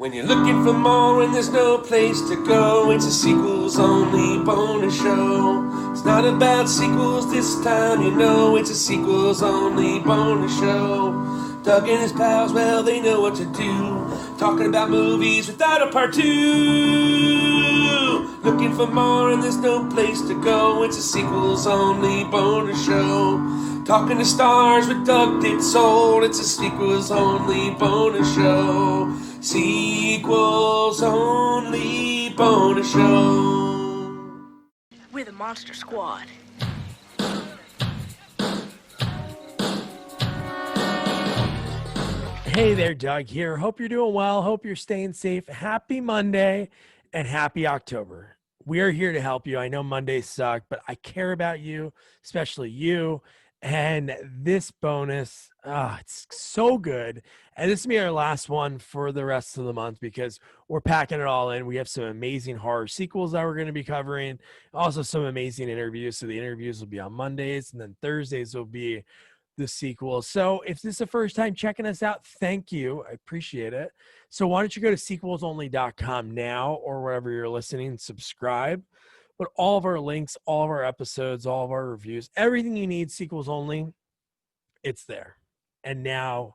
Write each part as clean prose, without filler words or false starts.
When you're looking for more and there's no place to go, it's a sequels only bonus show. It's not about sequels this time, you know, it's a sequels only bonus show. Doug and his pals, well, they know what to do, talking about movies without a part two. Looking for more and there's no place to go, it's a sequels only bonus show. Talking to stars with Doug Ditsold, it's a sequels only bonus show. Sequels only bonus show. We're the Monster Squad. Hey there, Doug here. Hope you're doing well. Hope you're staying safe. Happy Monday and happy October. We are here to help you. I know Mondays suck, but I care about you, especially you. And this bonus, it's so good. And this will be our last one for the rest of the month because we're packing it all in. We have some amazing horror sequels that we're going to be covering. Also some amazing interviews. So the interviews will be on Mondays, and then Thursdays will be the sequel. So if this is the first time checking us out, thank you. I appreciate it. So why don't you go to sequelsonly.com now or wherever you're listening, subscribe. But all of our links, all of our episodes, all of our reviews, everything you need, sequels only, it's there. And now,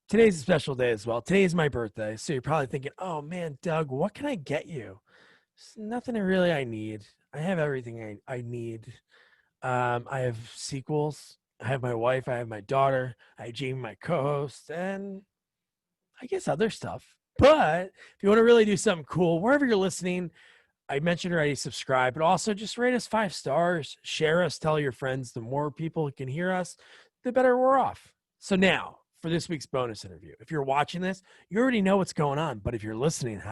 today's a special day as well. Today is my birthday. So you're probably thinking, oh man, Doug, what can I get you? There's nothing really I need. I have everything I need. I have sequels. I have my wife. I have my daughter. I have Jamie, my co-host, and I guess other stuff. But if you want to really do something cool, wherever you're listening, I mentioned already, subscribe, but also just rate us 5 stars, share us, tell your friends. The more people who can hear us, the better we're off. So now, for this week's bonus interview, if you're watching this, you already know what's going on. But if you're listening,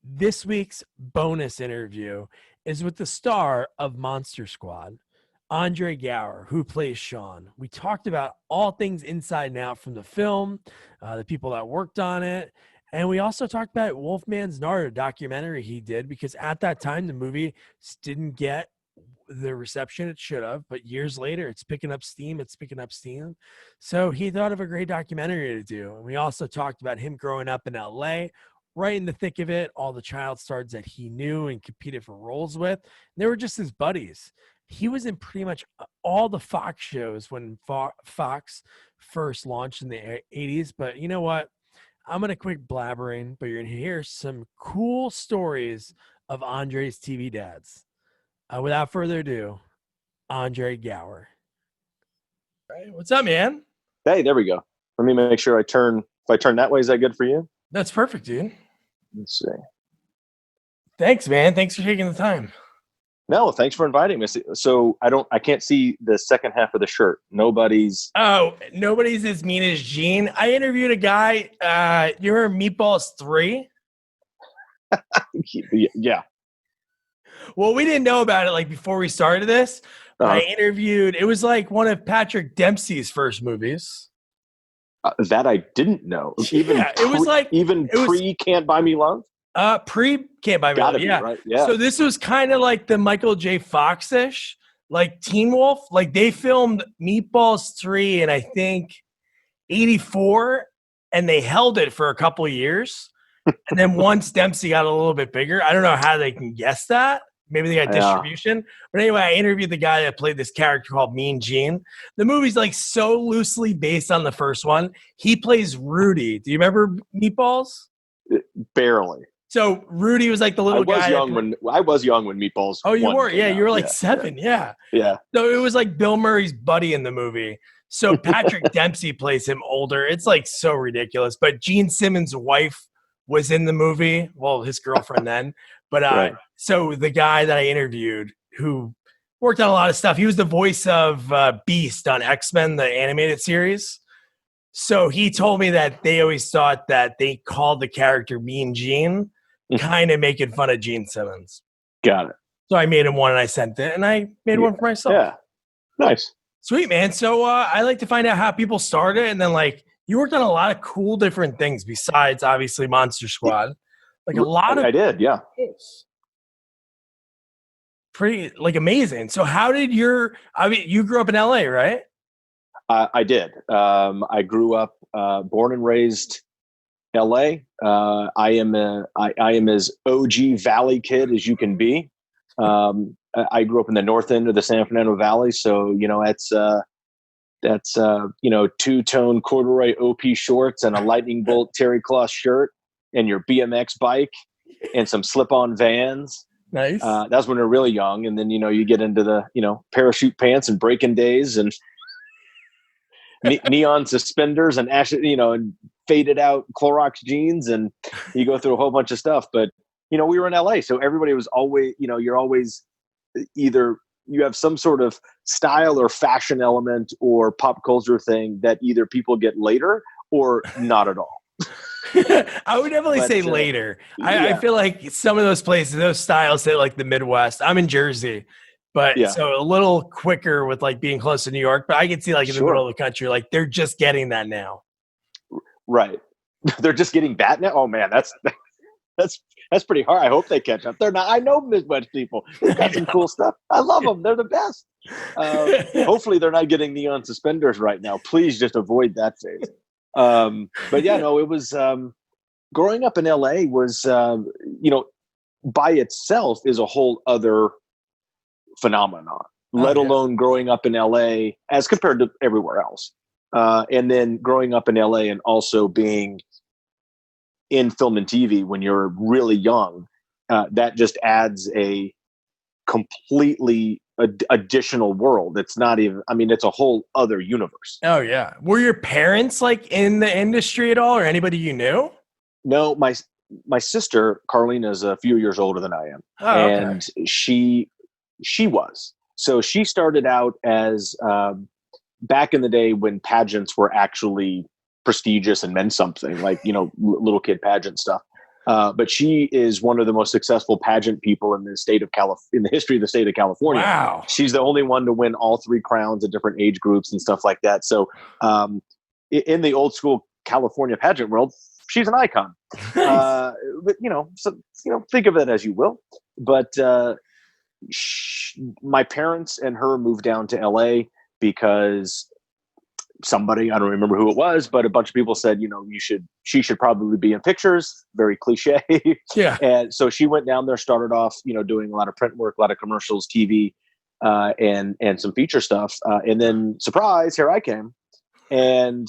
this week's bonus interview is with the star of Monster Squad, Andre Gower, who plays Sean. We talked about all things inside and out from the film, the people that worked on it. And we also talked about Wolfman's Nard, a documentary he did, because at that time, the movie didn't get the reception it should have. But years later, it's picking up steam. So he thought of a great documentary to do. And we also talked about him growing up in LA, right in the thick of it, all the child stars that he knew and competed for roles with. And they were just his buddies. He was in pretty much all the Fox shows when Fox first launched in the 80s. But you know what? I'm going to quit blabbering, but you're going to hear some cool stories of Andre's TV dads. Without further ado, Andre Gower. All right, what's up, man? Hey, there we go. Let me make sure if I turn that way, is that good for you? That's perfect, dude. Let's see. Thanks, man. Thanks for taking the time. No, thanks for inviting me. So I can't see the second half of the shirt. Nobody's as mean as Gene. I interviewed a guy, you remember Meatballs 3? Yeah. Well, we didn't know about it like before we started this. I interviewed, it was like one of Patrick Dempsey's first movies. That I didn't know. Even pre Can't Buy Me Love? Pre Can't Buy Me Love, yeah. Right? Yeah. So this was kind of like the Michael J. Fox-ish, like Teen Wolf. Like they filmed Meatballs 3 in, I think, 84, and they held it for a couple of years. And then once Dempsey got a little bit bigger, I don't know how they can guess that. Maybe they got distribution. But anyway, I interviewed the guy that played this character called Mean Gene. The movie's like so loosely based on the first one. He plays Rudy. Do you remember Meatballs? Barely. So Rudy was like the little guy. I was young when Meatballs. Oh, you were? Yeah, you were like 7. Yeah. So it was like Bill Murray's buddy in the movie. So Patrick Dempsey plays him older. It's like so ridiculous. But Gene Simmons' wife was in the movie. Well, his girlfriend then. But right. So the guy that I interviewed who worked on a lot of stuff, he was the voice of Beast on X-Men, the animated series. So he told me that they always thought that they called the character Mean Gene, kind of making fun of Gene Simmons. Got it. So I made him one and I sent it, and I made one for myself. Yeah. Nice. Sweet, man. So I like to find out how people started, and then like you worked on a lot of cool different things besides obviously Monster Squad. Like a lot of I did, yeah. Pretty like amazing. So how did you grew up in LA, right? I did. I grew up, born and raised LA. I am as OG Valley kid as you can be. I grew up in the north end of the San Fernando Valley, so that's two-tone corduroy OP shorts and a lightning bolt terry cloth shirt and your BMX bike and some slip-on Vans. Nice. That's when you're really young, and then you get into the parachute pants and breaking days and neon suspenders and and faded out Clorox jeans, and you go through a whole bunch of stuff. But we were in LA, so everybody was always you're always either you have some sort of style or fashion element or pop culture thing that either people get later or not at all. I would definitely say later. I feel like some of those places, those styles hit like the Midwest. I'm in Jersey, but so a little quicker with like being close to New York, but I can see like in the middle of the country, like they're just getting that now. Right. They're just getting that now. Oh man, that's pretty hard. I hope they catch up. They're not. I know Midwest people. They've got some cool stuff. I love them. They're the best. Hopefully they're not getting neon suspenders right now. Please just avoid that phase. But yeah, no, it was growing up in LA was by itself is a whole other phenomenon, let alone growing up in LA as compared to everywhere else. And then growing up in LA and also being in film and TV when you're really young, that just adds a completely additional world. It's not even, it's a whole other universe. Oh yeah. Were your parents like in the industry at all, or anybody you knew? No, my sister Carlina is a few years older than I am. And she was. So she started out as back in the day when pageants were actually prestigious and meant something, like little kid pageant stuff. But she is one of the most successful pageant people in the state of in the history of the state of California. Wow. She's the only one to win all 3 crowns at different age groups and stuff like that. So in the old school California pageant world, she's an icon. But think of it as you will. But my parents and her moved down to LA because somebody, I don't remember who it was, but a bunch of people said, she should probably be in pictures. Very cliche. Yeah. And so she went down there, started off, doing a lot of print work, a lot of commercials, TV, and some feature stuff. And then surprise, here I came. And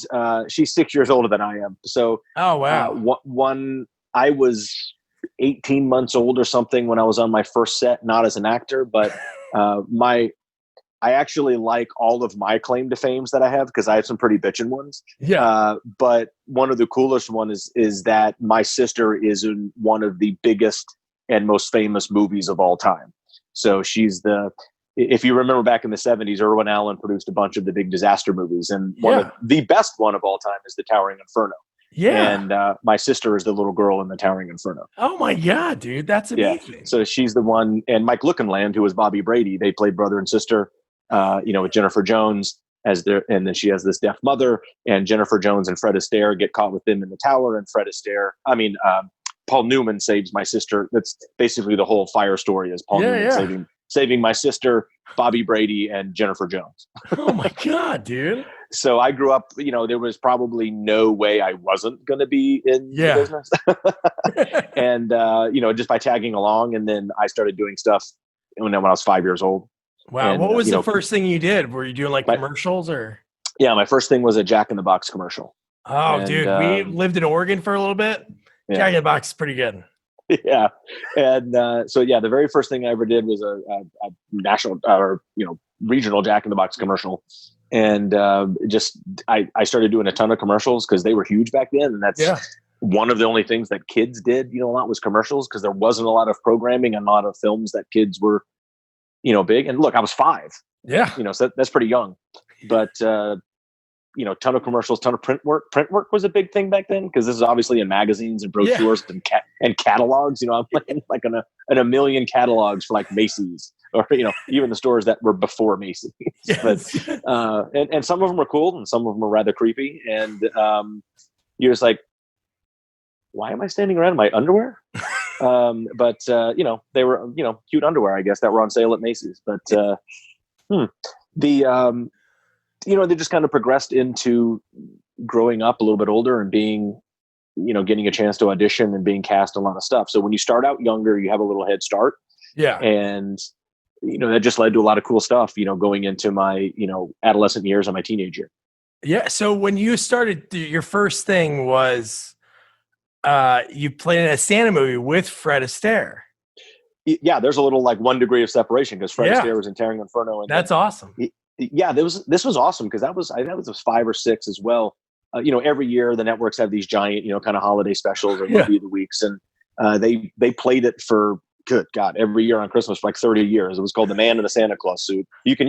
she's 6 years older than I am. So oh wow. I was 18 months old or something when I was on my first set, not as an actor, but I actually like all of my claim to fames that I have because I have some pretty bitchin' ones. Yeah. But one of the coolest one is that my sister is in one of the biggest and most famous movies of all time. So if you remember back in the 70s, Irwin Allen produced a bunch of the big disaster movies. And one of the best one of all time is The Towering Inferno. Yeah. And my sister is the little girl in The Towering Inferno. Oh my God, dude. That's amazing. Yeah. So she's the one, and Mike Lookenland, who was Bobby Brady, they played brother and sister. With Jennifer Jones and then she has this deaf mother, and Jennifer Jones and Fred Astaire get caught with them in the tower, and Paul Newman saves my sister. That's basically the whole Fire story, is Paul Newman saving my sister, Bobby Brady, and Jennifer Jones. Oh my God, dude. So I grew up, there was probably no way I wasn't going to be in the business. And, just by tagging along. And then I started doing stuff when I was 5 years old. Wow. And, what was the first thing you did? Were you doing like commercials or? Yeah. My first thing was a Jack in the Box commercial. Oh, and, dude, we lived in Oregon for a little bit. Yeah. Jack in the Box is pretty good. Yeah. And the very first thing I ever did was a national or regional Jack in the Box commercial. And I started doing a ton of commercials because they were huge back then. And that's one of the only things that kids did, a lot was commercials, because there wasn't a lot of programming and a lot of films that kids were big. And look, I was 5. Yeah. So that's pretty young. But, ton of commercials, ton of print work. Print work was a big thing back then because this is obviously in magazines and brochures and catalogs. I'm like in a million catalogs for like Macy's or, even the stores that were before Macy's. Yes. But, and some of them were cool and some of them were rather creepy. And you're just like, why am I standing around in my underwear? But they were, cute underwear, I guess, that were on sale at Macy's. But they just kind of progressed into growing up a little bit older and being getting a chance to audition and being cast in a lot of stuff. So when you start out younger, you have a little head start. Yeah. And, that just led to a lot of cool stuff, going into my, adolescent years and my teenage year. Yeah. So when you started, your first thing was you played in a Santa movie with Fred Astaire. Yeah, there's a little like 1 degree of separation because Fred Astaire was in Tearing Inferno. And that's awesome. This was awesome because I think it was 5 or 6 as well. Every year the networks have these giant, kind of holiday specials or movie of the weeks, and they played it for, good God, every year on Christmas for like 30 years. It was called The Man in the Santa Claus Suit. You can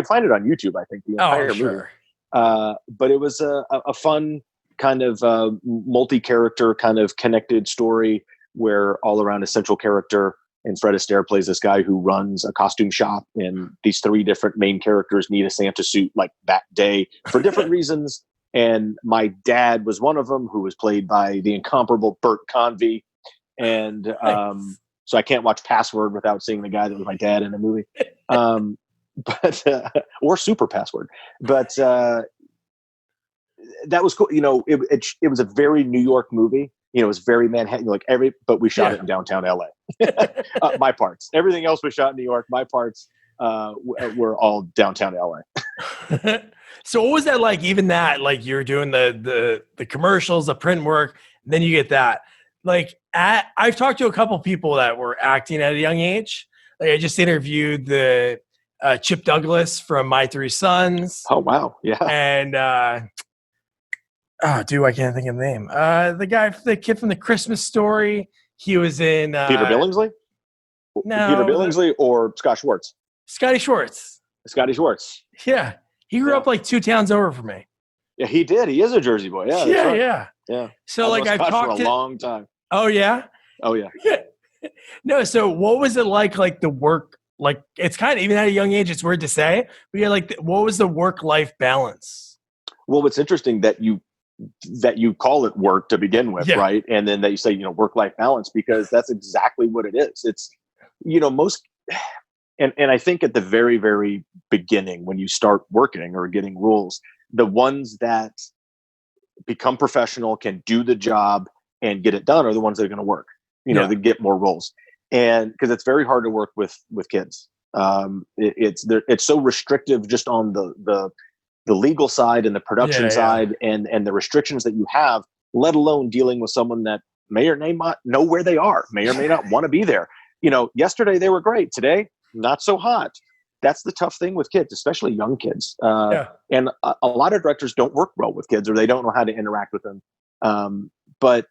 find it on YouTube, I think, the entire movie. But it was a fun kind of multi-character kind of connected story where all around a central character, and Fred Astaire plays this guy who runs a costume shop, and these 3 different main characters need a Santa suit like that day for different reasons. And my dad was one of them, who was played by the incomparable Burt Convey. And so I can't watch Password without seeing the guy that was my dad in the movie. But or Super Password. But that was cool. It was a very New York movie. It was very Manhattan, but we shot it in downtown LA. My parts. Everything else was shot in New York. My parts were all downtown LA. So what was that like? Even that, like you're doing the commercials, the print work, and then you get that. Like I've talked to a couple people that were acting at a young age. Like I just interviewed the Chip Douglas from My 3 Sons. Oh wow, yeah. And I can't think of the name. The kid from The Christmas Story. He was in Peter Billingsley. No, Peter Billingsley or Scott Schwartz. Scotty Schwartz. Scotty Schwartz. Yeah, he grew up like 2 towns over from me. Yeah, he did. He is a Jersey boy. Yeah, right. Yeah. So like I've talked for a long time. Oh yeah. Oh yeah. No. So what was it like the work? Like it's kind of, even at a young age, it's weird to say, but yeah, like what was the work-life balance? Well, it's interesting that you call it work to begin with, right? And then that you say, work-life balance, because that's exactly what it is. It's, most, and I think at the very, very beginning, when you start working or getting roles, the ones that become professional, can do the job and get it done, are the ones that are going to work, they get more roles. And because it's very hard to work with kids. It's so restrictive just on the legal side and the production side and the restrictions that you have, let alone dealing with someone that may or may not know where they are, may or may not want to be there. Yesterday they were great. Today, not so hot. That's the tough thing with kids, especially young kids. And a lot of directors don't work well with kids, or they don't know how to interact with them. But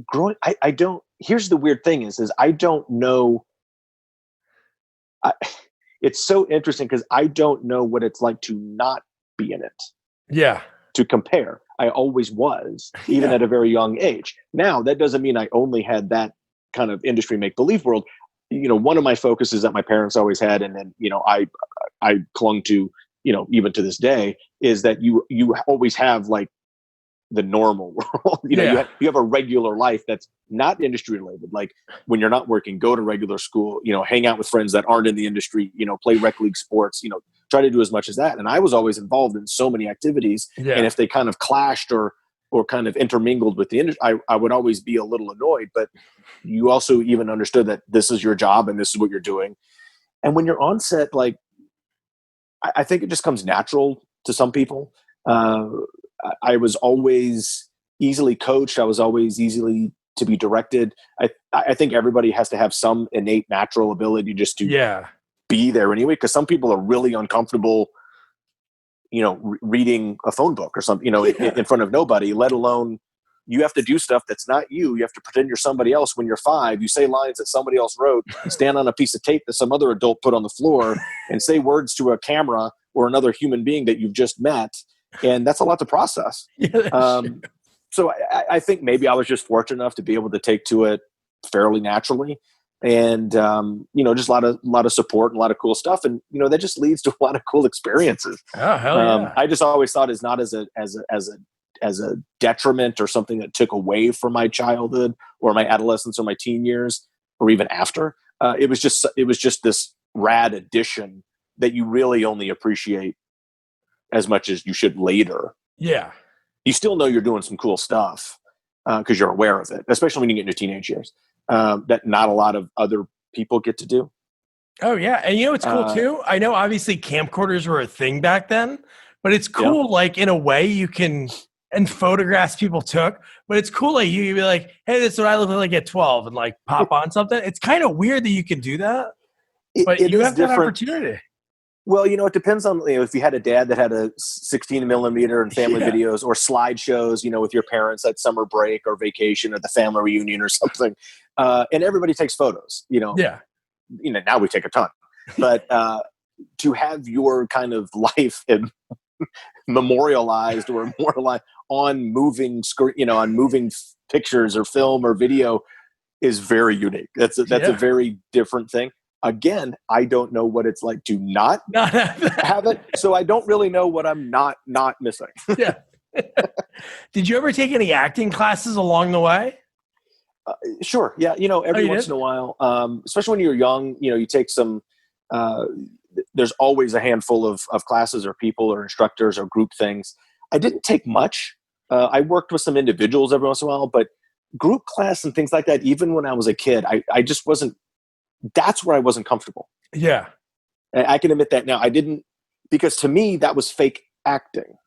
growing, I don't, here's the weird thing is I don't know. It's so interesting because I don't know what it's like to not be in it. Yeah. To compare. I always was, even at a very young age. Now, that doesn't mean I only had that kind of industry make-believe world. One of my focuses that my parents always had, and then, I clung to, even to this day, is that you always have like the normal world. You have a regular life that's not industry related. Like when you're not working, go to regular school, hang out with friends that aren't in the industry, play rec league sports, try to do as much as that. And I was always involved in so many activities. And if they kind of clashed or kind of intermingled with the industry, I would always be a little annoyed. But you also even understood that this is your job and this is what you're doing. And when you're on set, like, I think it just comes natural to some people. I was always easily coached. I was always easily to be directed. I think everybody has to have some innate natural ability just to be there anyway, because some people are really uncomfortable, reading a phone book or something, in front of nobody, let alone you have to do stuff that's not you. You have to pretend you're somebody else when you're 5. You say lines that somebody else wrote, stand on a piece of tape that some other adult put on the floor, and say words to a camera or another human being that you've just met. And that's a lot to process. So I think maybe I was just fortunate enough to be able to take to it fairly naturally, and just a lot of support and a lot of cool stuff, and that just leads to a lot of cool experiences. Oh hell yeah! I just always thought it's not as a detriment or something that took away from my childhood or my adolescence or my teen years or even after. It was just this rad addition that you really only appreciate as much as you should later. Yeah. You still know you're doing some cool stuff, because you're aware of it, especially when you get into teenage years, that not a lot of other people get to do. Oh yeah. And you know, it's cool too. I know obviously camcorders were a thing back then, but it's cool. Like in a way you can, and photographs people took, but it's cool. Like you can be like, hey, this is what I look like at 12 and like pop on something. It's kind of weird that you can do that, but it you is have that different. opportunity. Well, it depends on, if you had a dad that had a 16 millimeter and family videos or slideshows, with your parents at summer break or vacation or the family reunion or something. And everybody takes photos, Yeah. Now we take a ton, but to have your kind of life memorialized or immortalized on moving screen, on moving pictures or film or video is very unique. That's a very different thing. Again, I don't know what it's like to not have it, so I don't really know what I'm not missing. Yeah. Did you ever take any acting classes along the way? Sure. Yeah. Every once in a while, especially when you're young, you take some, there's always a handful of classes or people or instructors or group things. I didn't take much. I worked with some individuals every once in a while, but group class and things like that, even when I was a kid, I just wasn't, that's where I wasn't comfortable. Yeah. I can admit that now. I didn't, because to me, that was fake acting.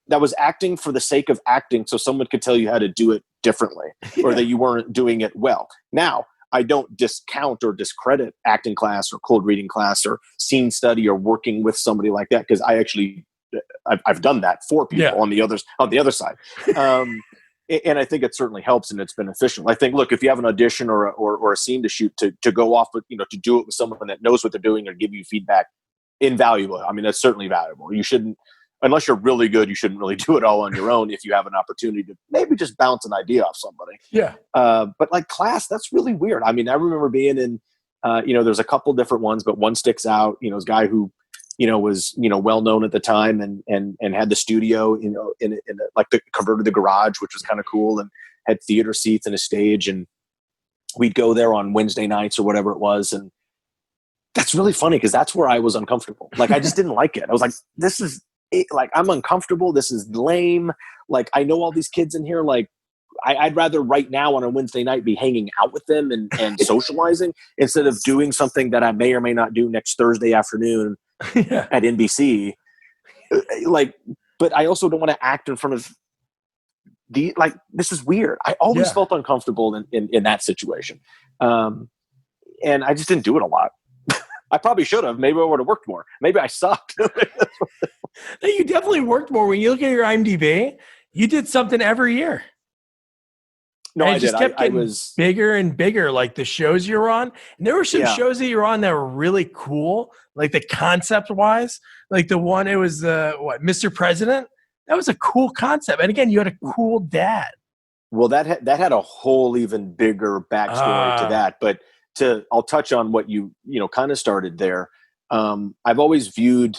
That was acting for the sake of acting, so someone could tell you how to do it differently or that you weren't doing it well. Now, I don't discount or discredit acting class or cold reading class or scene study or working with somebody like that, because I've done that for people on the other side. And I think it certainly helps and it's beneficial. I think, look, if you have an audition or a scene to shoot, to go off with, to do it with someone that knows what they're doing or give you feedback, invaluable. I mean, that's certainly valuable. You shouldn't, unless you're really good, you shouldn't really do it all on your own if you have an opportunity to maybe just bounce an idea off somebody. Yeah. But like class, that's really weird. I mean, I remember being in, there's a couple different ones, but one sticks out, this guy who, was, well known at the time and had the studio, in like converted the garage, which was kind of cool, and had theater seats and a stage. And we'd go there on Wednesday nights or whatever it was. And that's really funny because that's where I was uncomfortable. Like, I just didn't like it. I was like, this is like, I'm uncomfortable. This is lame. Like, I know all these kids in here. Like, I'd rather right now on a Wednesday night be hanging out with them and socializing instead of doing something that I may or may not do next Thursday afternoon at NBC. Like, but I also don't want to act in front of this is weird. I always felt uncomfortable in that situation. And I just didn't do it a lot. I probably should have. Maybe I would have worked more. Maybe I sucked. You definitely worked more. When you look at your IMDb, you did something every year. No, and I it just did. kept getting was bigger and bigger, like the shows you were on. And there were some shows that you were on that were really cool, like the concept-wise. Like the one, it was Mr. President? That was a cool concept. And again, you had a cool dad. Well, that had a whole even bigger backstory to that. But I'll touch on what you kind of started there. I've always viewed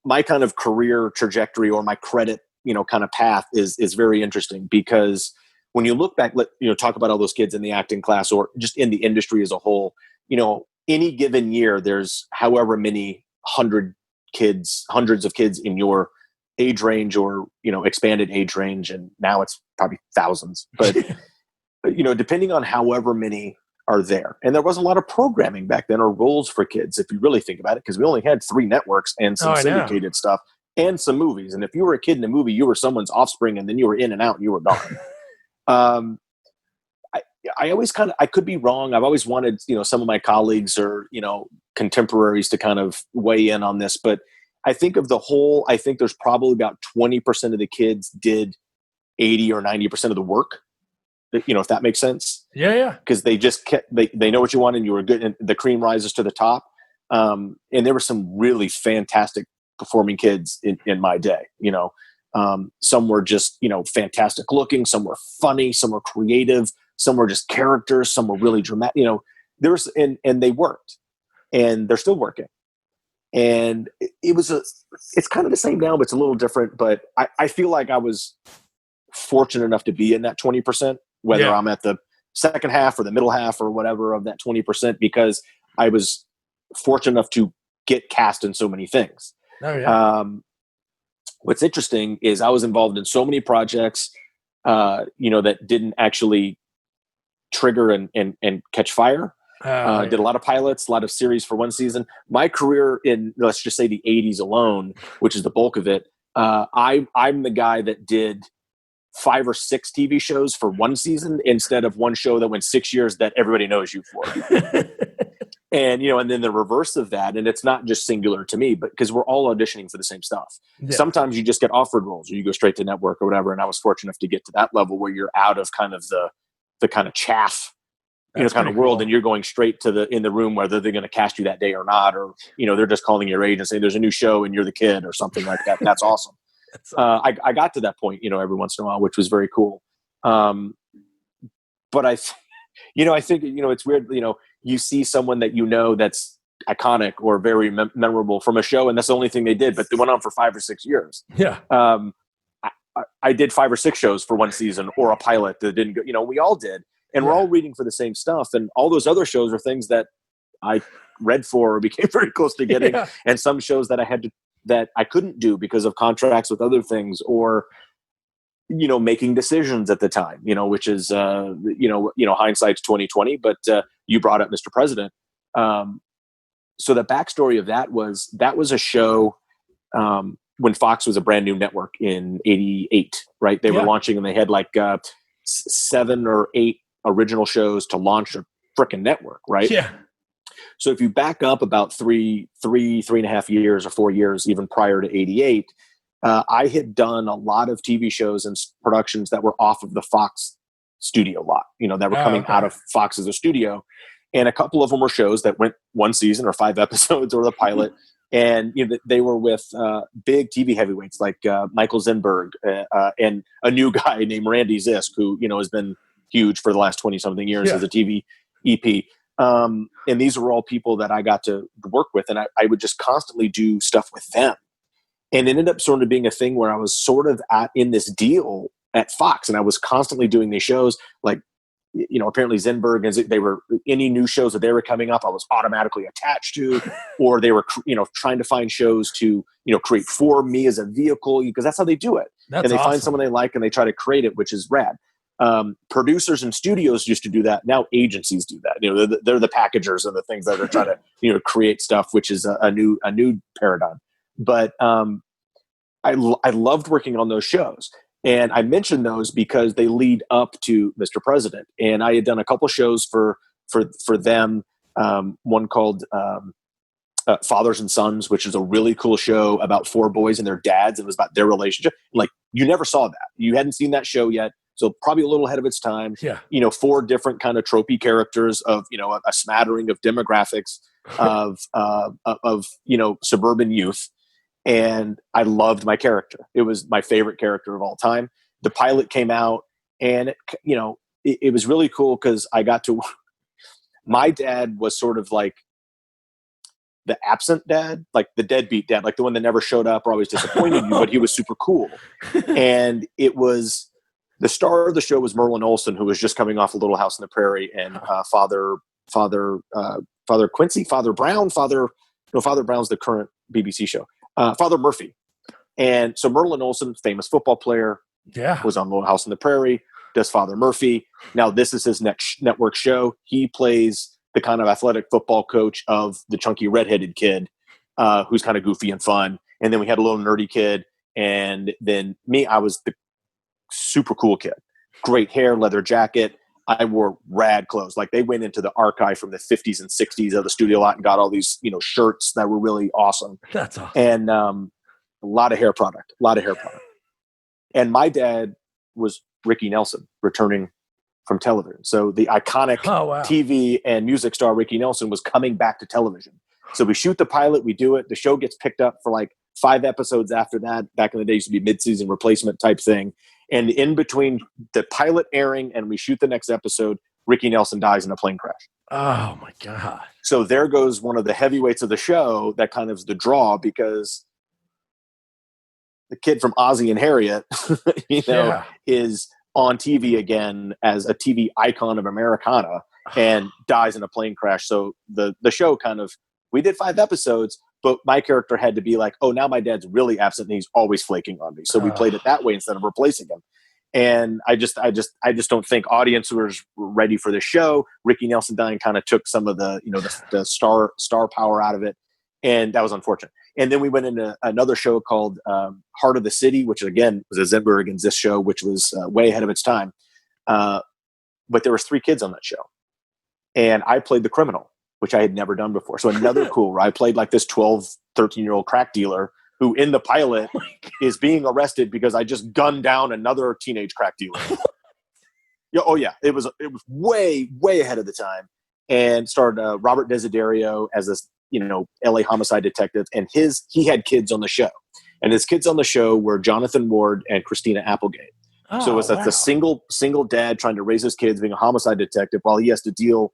my kind of career trajectory or my credit, kind of path is very interesting, because when you look back, talk about all those kids in the acting class or just in the industry as a whole, any given year, there's however many hundreds of kids in your age range or, expanded age range. And now it's probably thousands, but depending on however many are there. And there wasn't a lot of programming back then or roles for kids, if you really think about it, because we only had 3 networks and some syndicated stuff and some movies. And if you were a kid in a movie, you were someone's offspring, and then you were in and out and you were gone. I always I could be wrong. I've always wanted, some of my colleagues or, contemporaries to kind of weigh in on this, but I think of the whole, I think there's probably about 20% of the kids did 80 or 90% of the work. If that makes sense. Yeah. Because they just they know what you want and you were good, and the cream rises to the top. And there were some really fantastic performing kids in my day. Some were just, fantastic looking, some were funny, some were creative, some were just characters, some were really dramatic, there was, and they worked, and they're still working. And it's kind of the same now, but it's a little different. But I feel like I was fortunate enough to be in that 20%, whether I'm at the second half or the middle half or whatever of that 20%, because I was fortunate enough to get cast in so many things. Oh, yeah. What's interesting is I was involved in so many projects, that didn't actually trigger and catch fire. Did a lot of pilots, a lot of series for one season. My career in, let's just say, the 80s alone, which is the bulk of it, I'm the guy that did 5 or 6 TV shows for one season instead of one show that went 6 years that everybody knows you for. And, and then the reverse of that, and it's not just singular to me, but because we're all auditioning for the same stuff. Yeah. Sometimes you just get offered roles or you go straight to network or whatever. And I was fortunate enough to get to that level where you're out of kind of the kind of chaff, kind of world. Cool. And you're going straight to in the room, whether they're going to cast you that day or not, or, they're just calling your agent and saying there's a new show and you're the kid or something like that. That's awesome. I got to that point, every once in a while, which was very cool. But I think, it's weird, you see someone that that's iconic or very memorable from a show, and that's the only thing they did, but they went on for 5 or 6 years. Yeah. I did 5 or 6 shows for one season, or a pilot that didn't go, we all did. And we're all reading for the same stuff. And all those other shows are things that I read for or became very close to getting. Yeah. And some shows that that I couldn't do because of contracts with other things, or, making decisions at the time, which is, hindsight's 2020, but you brought up Mr. President. So the backstory of that was a show, when Fox was a brand new network in 88, right? They were launching, and they had like 7 or 8 original shows to launch a frickin' network, right? Yeah. So if you back up about 3.5 years or 4 years, even prior to 88, I had done a lot of TV shows and productions that were off of the Fox studio lot, that were coming out of Fox as a studio. And a couple of them were shows that went one season or 5 episodes or the pilot. And they were with big TV heavyweights like Michael Zinberg and a new guy named Randy Zisk, who has been huge for the last 20-something years as a TV EP. And these were all people that I got to work with, and I would just constantly do stuff with them. And it ended up sort of being a thing where I was sort of in this deal at Fox, and I was constantly doing these shows like, apparently Zinberg, and they were any new shows that they were coming up, I was automatically attached to, or they were, trying to find shows to, create for me as a vehicle, because that's how they do it. That's and they awesome. Find someone they like and they try to create it, which is rad. Producers and studios used to do that. Now agencies do that. They're the packagers and the things that are trying to, create stuff, which is a new paradigm. But I loved working on those shows. And I mentioned those because they lead up to Mr. President. And I had done a couple shows for them. One called Fathers and Sons, which is a really cool show about 4 boys and their dads. It was about their relationship. Like, you never saw that. You hadn't seen that show yet. So probably a little ahead of its time. Yeah. 4 different kind of tropey characters of, a smattering of demographics of suburban youth. And I loved my character. It was my favorite character of all time. The pilot came out, and it was really cool because I got to. My dad was sort of like the absent dad, like the deadbeat dad, like the one that never showed up or always disappointed you, but he was super cool. And it was the star of the show was Merlin Olsen, who was just coming off a Little House on the Prairie, and Father Quincy, Father Brown, Father Brown's the current BBC show. Father Murphy. And so Merlin Olsen, famous football player, was on Little House on the Prairie, does Father Murphy. Now this is his next network show. He plays the kind of athletic football coach of the chunky redheaded kid, who's kind of goofy and fun. And then we had a little nerdy kid. And then me, I was the super cool kid. Great hair, leather jacket. I wore rad clothes. Like, they went into the archive from the 50s and 60s of the studio lot and got all these, shirts that were really awesome. That's awesome. And a lot of hair product. And my dad was Ricky Nelson, returning from television. So the iconic TV and music star Ricky Nelson was coming back to television. So we shoot the pilot, we do it. The show gets picked up for like 5 episodes after that. Back in the day, it used to be mid-season replacement type thing. And in between the pilot airing and we shoot the next episode, Ricky Nelson dies in a plane crash. Oh my God. So there goes one of the heavyweights of the show. That kind of is the draw, because the kid from Ozzie and Harriet, is on TV again as a TV icon of Americana and dies in a plane crash. So the show we did 5 episodes, but my character had to be like, oh, now my dad's really absent and he's always flaking on me. So we played it that way instead of replacing him. And I just don't think audience was ready for the show. Ricky Nelson Dunn kind of took some of the, the star power out of it. And that was unfortunate. And then we went into another show called Heart of the City, which again was a Zenberg and Ziss show, which was way ahead of its time. But there was 3 kids on that show. And I played the criminal, which I had never done before. So another cool, where I played like this 12, 13-year-old crack dealer who in the pilot is being arrested because I just gunned down another teenage crack dealer. It was way, way ahead of the time. And starred Robert Desiderio as this, LA homicide detective. And he had kids on the show. And his kids on the show were Jonathan Ward and Christina Applegate. So it was like the single dad trying to raise his kids, being a homicide detective, while he has to deal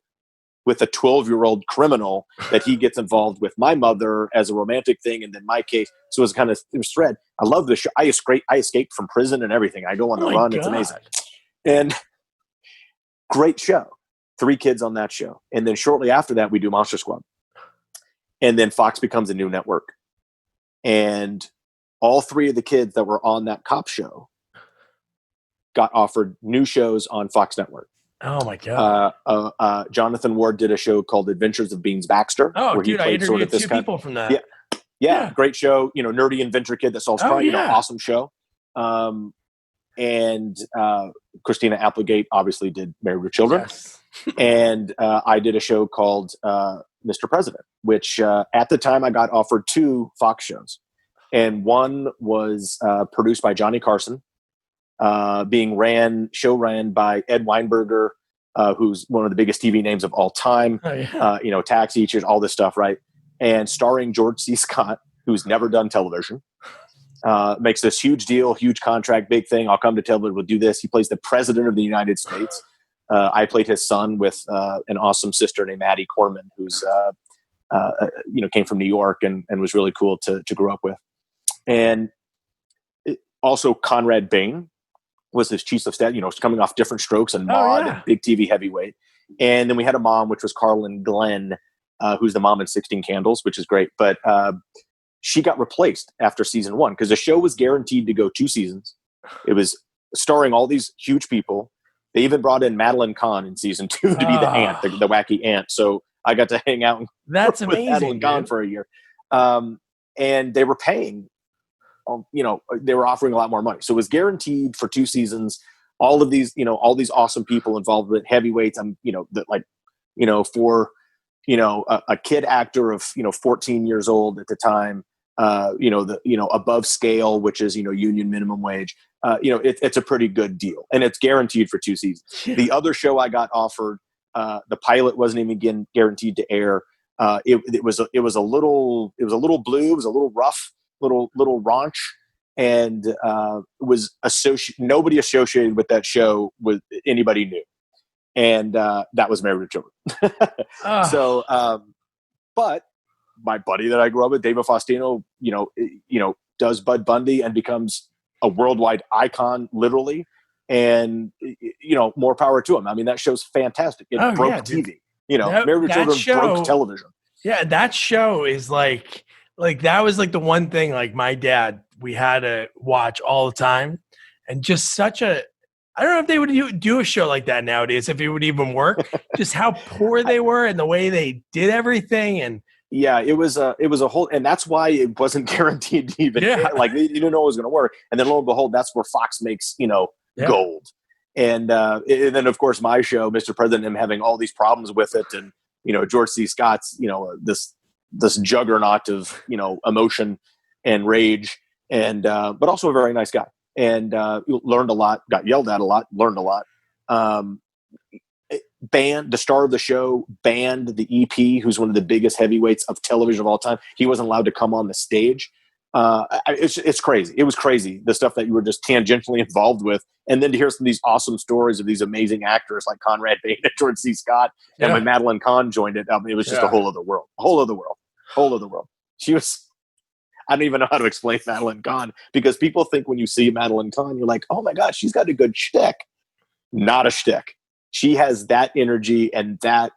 with a 12-year-old criminal that he gets involved with my mother as a romantic thing, and then my case. So it was thread. I love the show. I escaped from prison and everything. I go on the run. God. It's amazing. And great show. 3 kids on that show. And then shortly after that, we do Monster Squad. And then Fox becomes a new network. And all 3 of the kids that were on that cop show got offered new shows on Fox Network. Oh my God. Jonathan Ward did a show called Adventures of Beans Baxter. Oh, where dude, I interviewed 2 people from that. Yeah. Great show. Nerdy inventor kid that solves crime. Awesome show. And Christina Applegate obviously did Married with Children. Yes. And I did a show called Mr. President, which at the time I got offered 2 Fox shows. And one was produced by Johnny Carson, being ran by Ed Weinberger, who's one of the biggest TV names of all time. Oh, yeah. Taxi, all this stuff, right? And starring George C. Scott, who's never done television. Makes this huge deal, huge contract, big thing. I'll come to television. We'll do this. He plays the president of the United States. I played his son with an awesome sister named Addie Corman, who's came from New York and was really cool to grow up with. And also Conrad Bain was his chief of staff, coming off Different Strokes and Maude, and big TV heavyweight. And then we had a mom, which was Carlin Glenn, who's the mom in 16 Candles, which is great. But she got replaced after season 1 because the show was guaranteed to go 2 seasons. It was starring all these huge people. They even brought in Madeline Kahn in season 2 to be the aunt, the wacky aunt. So I got to hang out with Madeline Kahn for a year. And they were paying. They were offering a lot more money. So it was guaranteed for 2 seasons. All of these, all these awesome people involved with heavyweights. For, a kid actor of, 14 years old at the time, above scale, which is, union minimum wage. It's a pretty good deal, and it's guaranteed for 2 seasons. The other show I got offered, the pilot wasn't even guaranteed to air. It was a little blue. It was a little rough. Little raunch, and nobody associated with that show with anybody new, and that was Married with Children. So, but my buddy that I grew up with, David Faustino, does Bud Bundy and becomes a worldwide icon, literally, and more power to him. I mean, that show's fantastic. It broke TV. Married with Children broke television. Yeah, that show is like that was like the one thing, like my dad, we had to watch all the time, and just I don't know if they would do a show like that nowadays, if it would even work, just how poor they were and the way they did everything. And yeah, it was a whole, and that's why it wasn't guaranteed to even air. Like you didn't know it was going to work. And then lo and behold, that's where Fox makes, gold. And then of course my show, Mr. President, him having all these problems with it. And, George C. Scott's, this juggernaut of emotion and rage, and but also a very nice guy, and learned a lot, got yelled at a lot, learned a lot. Banned the star of the show, banned the EP, who's one of the biggest heavyweights of television of all time. He wasn't allowed to come on the stage. It's crazy. It was crazy, the stuff that you were just tangentially involved with, and then to hear some of these awesome stories of these amazing actors like Conrad Bain and George C. Scott, and when Madeline Kahn joined it, it was just a whole other world. She was, I don't even know how to explain Madeline Kahn, because people think when you see Madeline Kahn, you're like, oh my gosh, she's got a good shtick. Not a shtick. She has that energy and that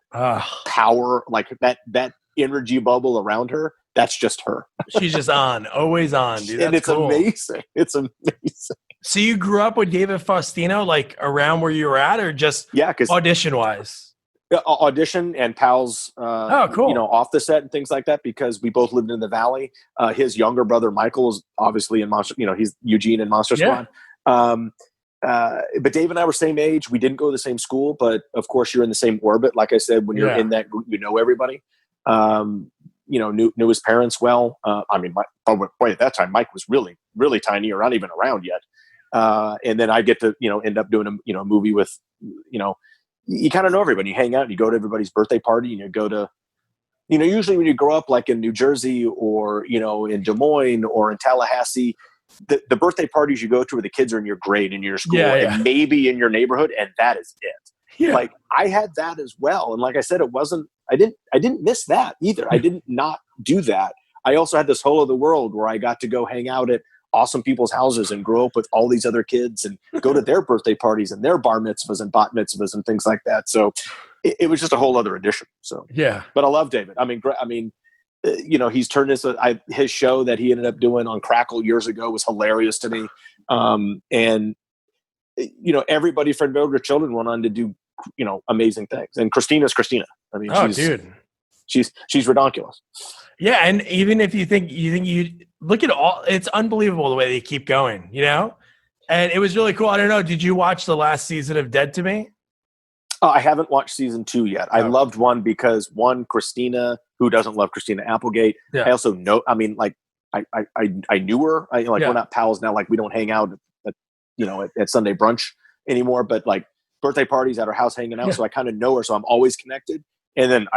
power, like that energy bubble around her that's just her. She's just on, always on, dude. That's And it's cool. amazing. It's amazing. So you grew up with David Faustino, like around where you were at, or just Because audition wise? audition and pals, Oh, cool. off the set and things like that, because we both lived in the Valley. His younger brother, Michael, is obviously in Monster, he's Eugene in Monster Yeah. Squad. But Dave and I were same age. We didn't go to the same school, but of course you're in the same orbit. Like I said, when you're in that group, you know everybody. Knew his parents well. Boy, at that time, Mike was really, really tiny or not even around yet. And then I get to, end up doing a movie with, you kind of know everybody. You hang out and you go to everybody's birthday party and you go to, usually when you grow up like in New Jersey or, in Des Moines or in Tallahassee, the birthday parties you go to where the kids are in your grade in your school and maybe in your neighborhood, and that is it. Yeah. Like I had that as well. And like I said, I didn't miss that either. I didn't not do that. I also had this whole other world where I got to go hang out at awesome people's houses and grow up with all these other kids and go to their birthday parties and their bar mitzvahs and bat mitzvahs and things like that. So it was just a whole other addition. So, yeah, but I love David. He's turned his show that he ended up doing on Crackle years ago was hilarious to me. And everybody from Boulder Children went on to do, amazing things. And Christina's Christina. I mean, she's redonkulous. Yeah. And even if you think you look at it's unbelievable the way they keep going, and it was really cool. I don't know. Did you watch the last season of Dead to Me? I haven't watched season 2 yet. I loved one because Christina, who doesn't love Christina Applegate. Yeah. I also know, I knew her. We're not pals now. Like we don't hang out at Sunday brunch anymore, but like birthday parties at her house hanging out. Yeah. So I kind of know her. So I'm always connected. And then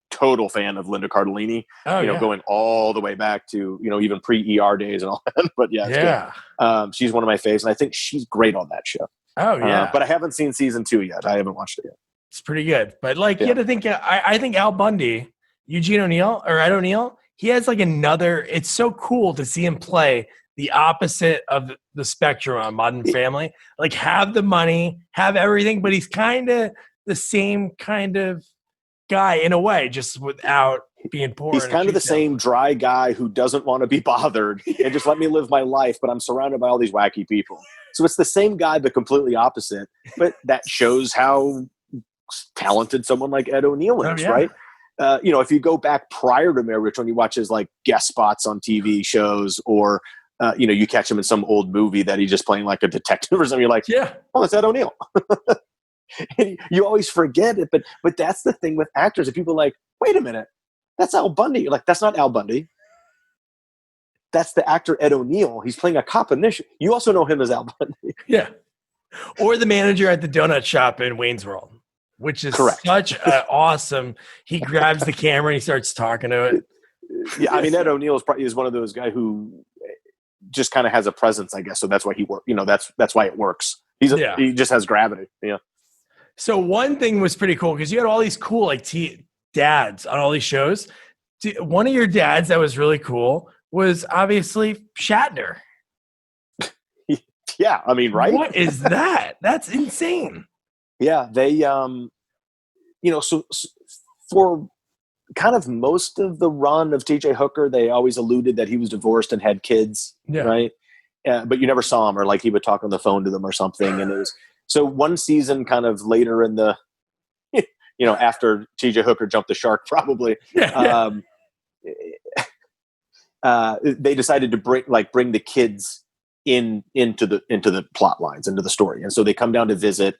total fan of Linda Cardellini, going all the way back to, even pre-ER days and all that. But good. She's one of my faves. And I think she's great on that show. Oh, yeah. But I haven't seen season 2 yet. I haven't watched it yet. It's pretty good. But you had to think, I think Al Bundy, Eugene O'Neill, or Ed O'Neill, he has it's so cool to see him play the opposite of the spectrum on Modern Family. Like have the money, have everything, but he's kind of the same kind of guy in a way, just without being poor. He's kind of the same dry guy who doesn't want to be bothered and just let me live my life, but I'm surrounded by all these wacky people. So it's the same guy, but completely opposite. But that shows how talented someone like Ed O'Neill is, right? If you go back prior to Marriage, when you watch his like guest spots on TV shows or, you catch him in some old movie that he's just playing like a detective or something, you're like, it's Ed O'Neill. And you always forget it. But that's the thing with actors. If people are like, wait a minute, that's Al Bundy. You're like, that's not Al Bundy. That's the actor Ed O'Neill. He's playing a cop in this. You also know him as Al Bundy. Yeah. Or the manager at the donut shop in Wayne's World, which is such an awesome. He grabs the camera and he starts talking to it. Yeah, I mean, Ed O'Neill is one of those guys who just kind of has a presence, I guess. So that's why he works. That's why it works. He just has gravity. Yeah. So one thing was pretty cool because you had all these cool dads on all these shows. One of your dads that was really cool was obviously Shatner. Yeah, I mean, right? What is that? That's insane. Yeah, they, so for kind of most of the run of T.J. Hooker, they always alluded that he was divorced and had kids, right? But you never saw him, or like he would talk on the phone to them or something. And it was so one season, kind of later in the, after T.J. Hooker jumped the shark, probably. They decided to bring the kids into the plot lines, into the story, and so they come down to visit,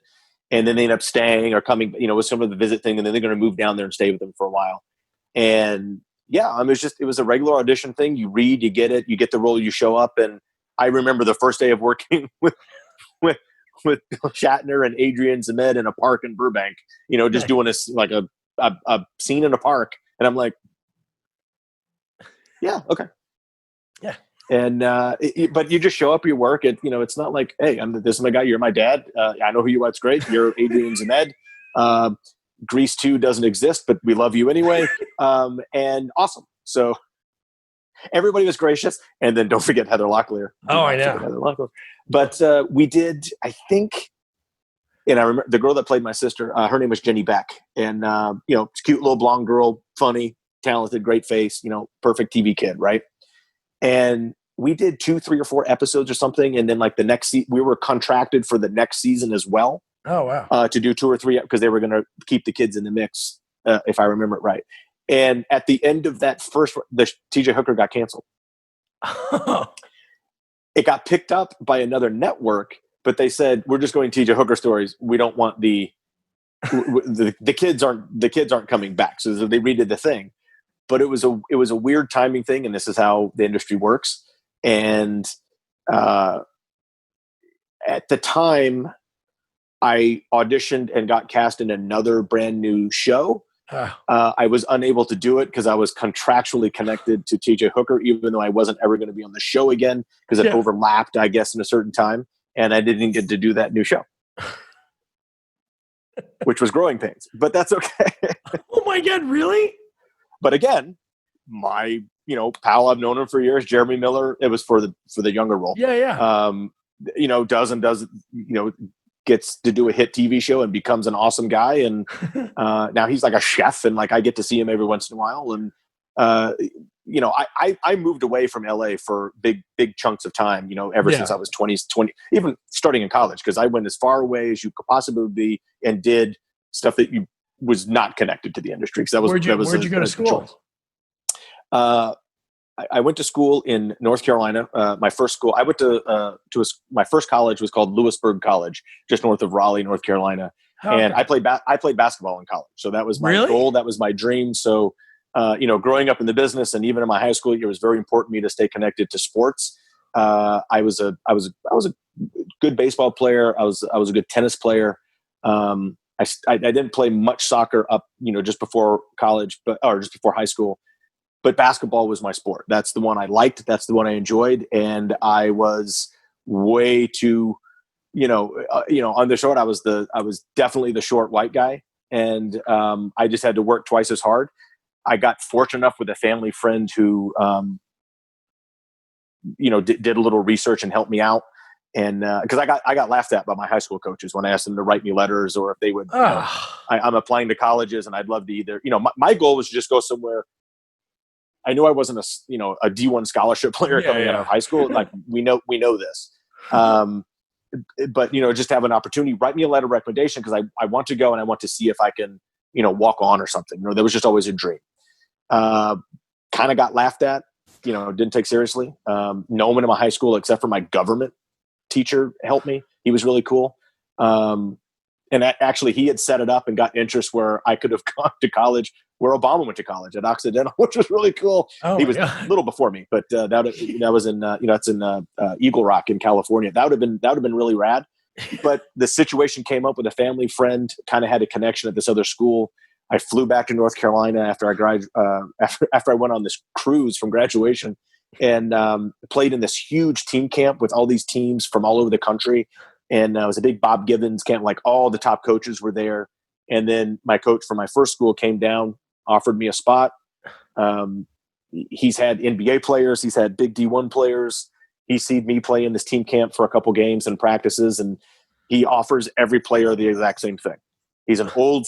and then they end up staying or coming, with some of the visit thing, and then they're going to move down there and stay with them for a while. And it was a regular audition thing. You read, you get it, you get the role, you show up. And I remember the first day of working with Bill Shatner and Adrian Zemed in a park in Burbank, just doing this like a scene in a park, and I'm like, yeah, okay. Yeah. And, but you just show up, you work it, it's not like, hey, this is my guy. You're my dad. I know who you are. It's great. You're Adrian Zemed. Grease 2 doesn't exist, but we love you anyway. And awesome. So everybody was gracious. And then don't forget Heather Locklear. I know. But we did, I think, and I remember the girl that played my sister, her name was Jenny Beck. And, cute little blonde girl, funny, talented, great face, perfect TV kid, right? And we did 2, 3, or 4 episodes or something, and then like the next we were contracted for the next season as well. Oh wow! To do 2 or 3 because they were going to keep the kids in the mix, if I remember it right. And at the end of that first, the TJ Hooker got canceled. It got picked up by another network, but they said, we're just going TJ Hooker stories. We don't want the kids aren't coming back. So they redid the thing, but it was a weird timing thing. And this is how the industry works. And at the time I auditioned and got cast in another brand new show. I was unable to do it because I was contractually connected to TJ Hooker, even though I wasn't ever going to be on the show again because it overlapped, I guess, in a certain time. And I didn't get to do that new show, which was Growing Pains, but that's okay. Oh my God, really? But again, my, pal, I've known him for years, Jeremy Miller, it was for the younger role. Yeah. Gets to do a hit TV show and becomes an awesome guy. And now he's like a chef, and like I get to see him every once in a while. And, I moved away from LA for big chunks of time, ever since I was 20, even starting in college, because I went as far away as you could possibly be and did stuff that you was not connected to the industry. Where'd you go to school? I went to school in North Carolina. My first school, I went my first college was called Lewisburg College, just north of Raleigh, North Carolina. Okay. And I played basketball in college. So that was my goal. That was my dream. So, growing up in the business and even in my high school year, it was very important to me to stay connected to sports. I was a good baseball player. I was a good tennis player. I didn't play much soccer up, just before college, or just before high school. But basketball was my sport. That's the one I liked. That's the one I enjoyed. And I was way too, on the short. I was definitely the short white guy, and I just had to work twice as hard. I got fortunate enough with a family friend who, did a little research and helped me out. And because I got laughed at by my high school coaches when I asked them to write me letters, or if they would. I'm applying to colleges, and I'd love to either. My goal was to just go somewhere. I knew I wasn't a D1 scholarship player coming out of high school. Like we know this, but just have an opportunity. Write me a letter of recommendation because I want to go and I want to see if I can walk on or something. That was just always a dream. Kind of got laughed at. Didn't take seriously. No one in my high school except for my government teacher helped me. He was really cool. And actually, he had set it up and got interest where I could have gone to college where Obama went to college at Occidental, which was really cool. Oh, he was a little before me, but that was in it's in Eagle Rock in California. That would have been really rad. But the situation came up with a family friend, kind of had a connection at this other school. I flew back to North Carolina after after I went on this cruise from graduation, and played in this huge team camp with all these teams from all over the country. And it was a big Bob Givens camp. Like all the top coaches were there. And then my coach from my first school came down, offered me a spot. He's had NBA players. He's had big D1 players. He's seen me play in this team camp for a couple games and practices. And he offers every player the exact same thing. He's an old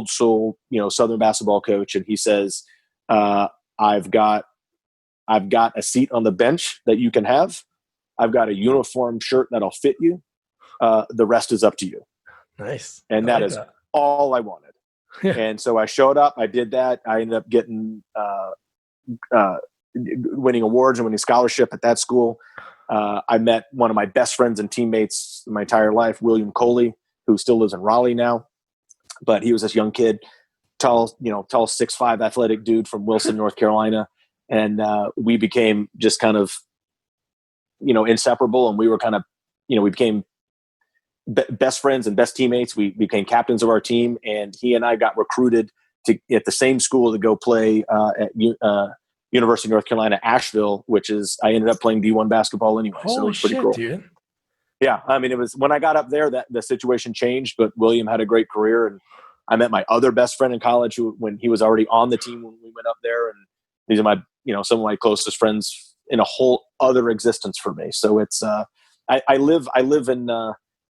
soul, Southern basketball coach. And he says, I've got a seat on the bench that you can have. I've got a uniform shirt that'll fit you. The rest is up to you. Nice. And that is all I wanted. And so I showed up, I did that. I ended up getting, winning awards and winning scholarship at that school. I met one of my best friends and teammates my entire life, William Coley, who still lives in Raleigh now, but he was this young kid, tall 6'5" athletic dude from Wilson, North Carolina. And, we became just kind of, inseparable. And we were kind of, we became best friends and best teammates. We became captains of our team, and he and I got recruited at the same school to go play at University of North Carolina, Asheville, which is, I ended up playing D1 basketball anyway. Holy so it was pretty cool. Dude. Yeah. I mean, it was when I got up there that the situation changed, but William had a great career, and I met my other best friend in college when he was already on the team when we went up there. And these are my, some of my closest friends in a whole other existence for me. So it's, I live in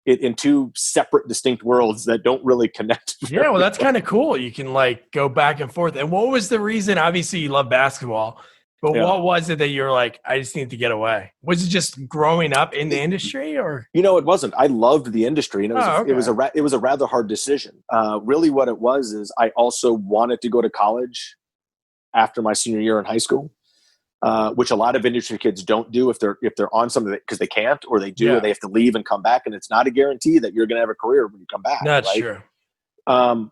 in two separate, distinct worlds that don't really connect. Yeah, well, that's kind of cool. You can like go back and forth. And what was the reason? Obviously, you love basketball, but Yeah. what was it that you're like, I just need to get away? Was it just growing up in the industry, or? It wasn't. I loved the industry, and Okay. it was a rather hard decision. Really, what it was is I also wanted to go to college after my senior year in high school, which a lot of industry kids don't do if they're on something because they can't, or they do and they have to leave and come back, and it's not a guarantee that you're going to have a career when you come back. That's right? true.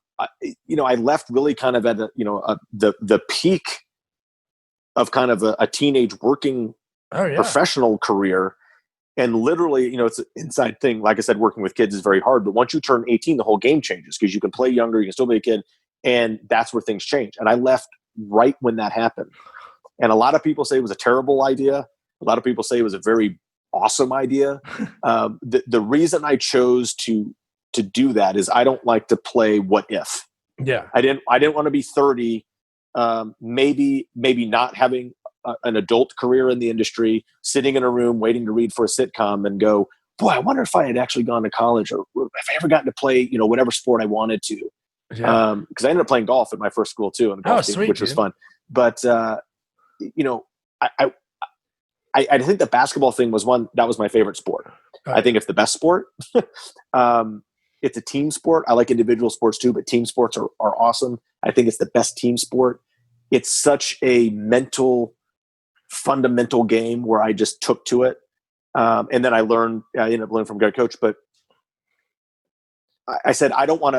I left really kind of at the peak of kind of a teenage working professional career. And literally, it's an inside thing. Like I said, working with kids is very hard. But once you turn 18, the whole game changes because you can play younger, you can still be a kid. And that's where things change. And I left right when that happened. And a lot of people say it was a terrible idea. A lot of people say it was a very awesome idea. The reason I chose to do that is I don't like to play what if. Yeah. I didn't want to be 30, maybe not having an adult career in the industry, sitting in a room waiting to read for a sitcom and go, boy, I wonder if I had actually gone to college or if I ever gotten to play, whatever sport I wanted to. Yeah. Because I ended up playing golf at my first school too, and golf team, sweet, which was fun. But I think the basketball thing was that was my favorite sport. I think it's the best sport. It's a team sport. I like individual sports too, but team sports are awesome. I think it's the best team sport. It's such a mental, fundamental game where I just took to it. And then I ended up learning from a great coach, but I said, I don't want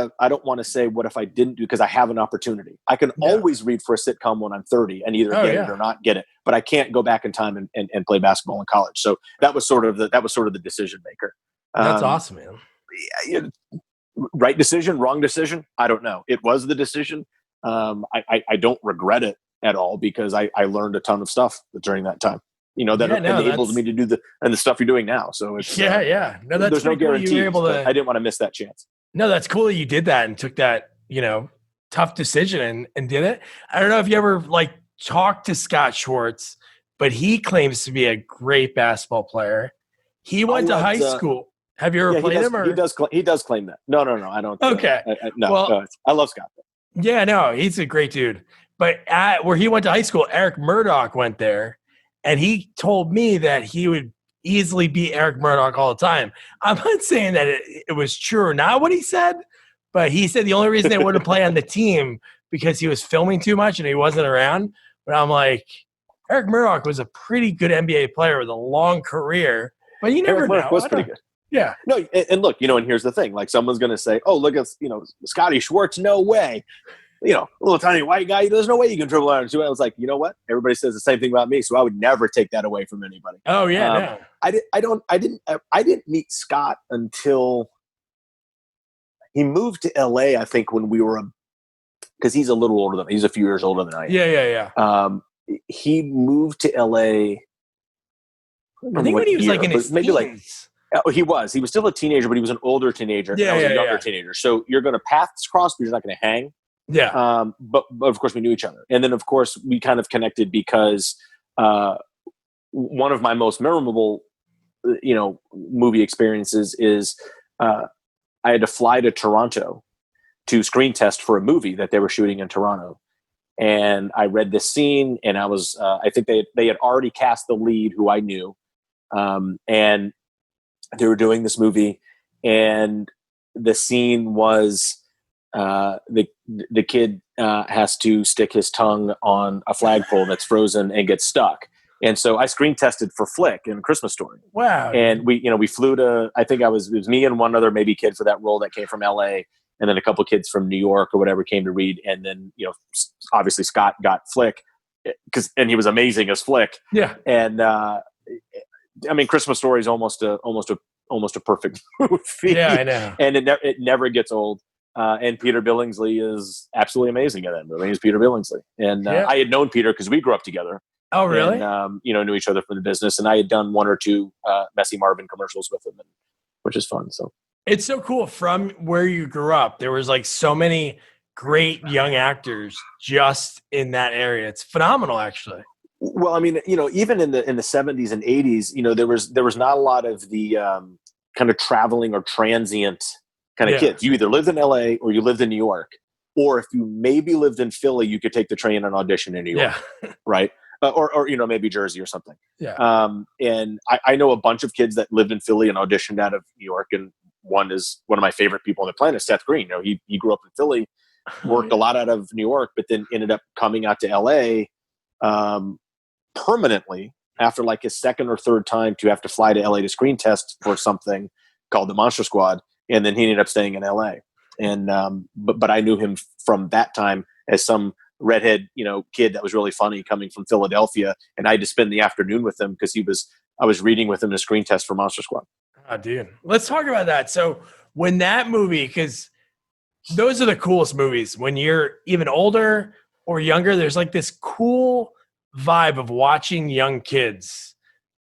to say, what if I didn't do, because I have an opportunity. I can always read for a sitcom when I'm 30 and either get it or not get it, but I can't go back in time and play basketball in college. So that was sort of the decision maker. That's awesome, man. Right decision, wrong decision. I don't know. It was the decision. I don't regret it at all because I learned a ton of stuff during that time. That enables me to do the stuff you're doing now. So it's No, that's there's no cool. guarantees. You were able to, I didn't want to miss that chance. No, that's cool that you did that and took that, tough decision and did it. I don't know if you ever like talked to Scott Schwartz, but he claims to be a great basketball player. He went to high school. Have you ever played him? Or? He does claim that. No, I don't. Okay. No, I love Scott. Yeah, no, he's a great dude. But where he went to high school, Eric Murdoch went there, and he told me that he would easily beat Eric Murdoch all the time. I'm not saying that it was true or not what he said, but he said the only reason they wouldn't play on the team because he was filming too much and he wasn't around. But I'm like, Eric Murdoch was a pretty good NBA player with a long career, but you never know. Eric was pretty good. Yeah. No, and look, and here's the thing. Like someone's going to say, oh, look at, Scotty Schwartz. No way. Little tiny white guy. There's no way you can dribble out. I was like, you know what? Everybody says the same thing about me, so I would never take that away from anybody. Oh yeah, no. I didn't meet Scott until he moved to LA. I think when we were because he's a little older than me. He's a few years older than I am. Yeah. He moved to LA. I think when he was like in his maybe teens. He was still a teenager, but he was an older teenager. Yeah, I was a younger teenager. So you're going to paths cross, but you're not going to hang. Yeah. But of course we knew each other. And then of course we kind of connected because one of my most memorable, movie experiences is I had to fly to Toronto to screen test for a movie that they were shooting in Toronto. And I read this scene and I was, I think they had already cast the lead who I knew. And they were doing this movie and the scene was, the kid has to stick his tongue on a flagpole that's frozen and gets stuck. And so I screen tested for Flick in Christmas Story. Wow. And we flew to, I think it was me and one other maybe kid for that role that came from LA. And then a couple kids from New York or whatever came to read. And then, obviously Scott got Flick and he was amazing as Flick. Yeah. And, Christmas Story is almost a perfect movie. Yeah, I know. And it never gets old. And Peter Billingsley is absolutely amazing in that movie. He's Peter Billingsley. And I had known Peter because we grew up together. Oh, really? And, knew each other from the business. And I had done one or two Messy Marvin commercials with him, which is fun. So it's so cool. From where you grew up, there was like so many great young actors just in that area. It's phenomenal, actually. Well, even in the 70s and 80s, there was not a lot of the kind of traveling or transient kind of Yeah. kids. You either lived in LA or you lived in New York, or if you maybe lived in Philly, you could take the train and audition in New York, right? Or maybe Jersey or something. Yeah. And I know a bunch of kids that lived in Philly and auditioned out of New York, and one is one of my favorite people on the planet, Seth Green. He grew up in Philly, worked a lot out of New York, but then ended up coming out to LA permanently after like his second or third time to have to fly to LA to screen test for something called the Monster Squad. And then he ended up staying in LA. And, but I knew him from that time as some redhead, kid that was really funny coming from Philadelphia. And I had to spend the afternoon with him because I was reading with him a screen test for Monster Squad. Oh, dude. Let's talk about that. So when that movie, because those are the coolest movies when you're even older or younger, there's like this cool vibe of watching young kids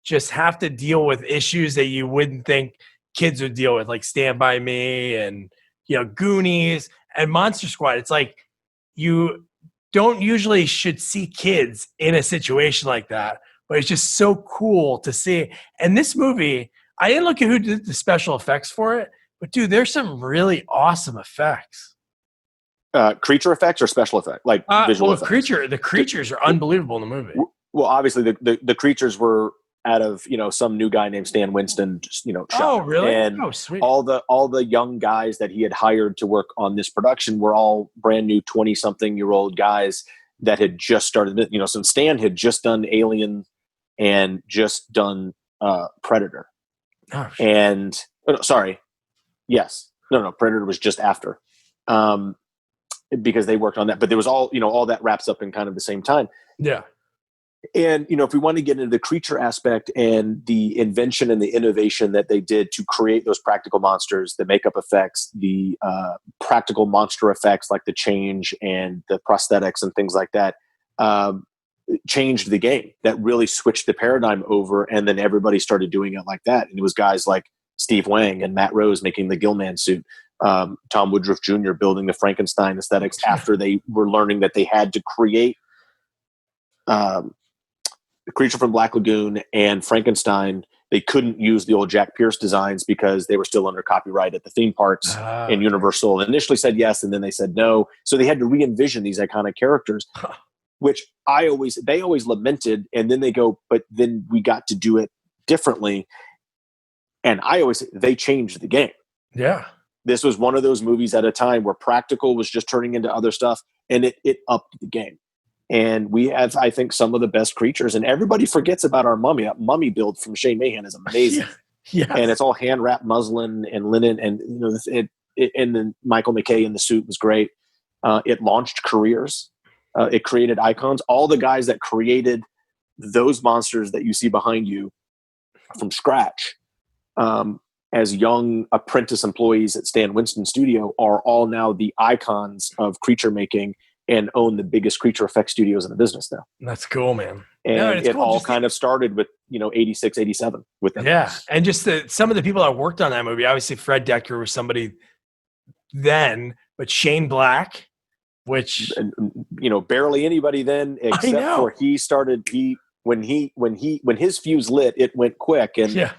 just have to deal with issues that you wouldn't think kids would deal with, like Stand By Me and, Goonies and Monster Squad. It's like you don't usually should see kids in a situation like that, but it's just so cool to see. And this movie, I didn't look at who did the special effects for it, but dude, there's some really awesome effects. Creature effects or special effects, like visual effects? The creatures are unbelievable in the movie. Well, obviously the creatures were out of some new guy named Stan Winston, shot. Oh, really? And sweet. all the young guys that he had hired to work on this production were all brand new 20-something-year-old guys that had just started. So Stan had just done Alien and just done Predator. Oh, and sorry, yes, no, Predator was just after, because they worked on that. But there was all that wraps up in kind of the same time. Yeah. And, if we want to get into the creature aspect and the invention and the innovation that they did to create those practical monsters, the makeup effects, the practical monster effects like the change and the prosthetics and things like that, changed the game. That really switched the paradigm over. And then everybody started doing it like that. And it was guys like Steve Wang and Matt Rose making the Gillman suit, Tom Woodruff Jr. building the Frankenstein aesthetics after they were learning that they had to create the Creature from Black Lagoon and Frankenstein. They couldn't use the old Jack Pierce designs because they were still under copyright at the theme parks, and Universal initially said yes, and then they said no. So they had to re-envision these iconic characters, which they always lamented, and then they go, but then we got to do it differently. And they changed the game. Yeah. This was one of those movies at a time where practical was just turning into other stuff, and it upped the game. And we have, I think, some of the best creatures. And everybody forgets about our mummy. That mummy build from Shane Mahan is amazing. Yeah. And it's all hand-wrapped muslin and linen. And and then Michael McKay in the suit was great. It launched careers. It created icons. All the guys that created those monsters that you see behind you from scratch, as young apprentice employees at Stan Winston Studio, are all now the icons of creature making and own the biggest creature effect studios in the business now. That's cool, man. And it cool. all kind of started with, 86, 87 with them. Yeah. And just some of the people that worked on that movie, obviously Fred Decker was somebody then, but Shane Black, which, and, barely anybody then, except for when his fuse lit, it went quick. And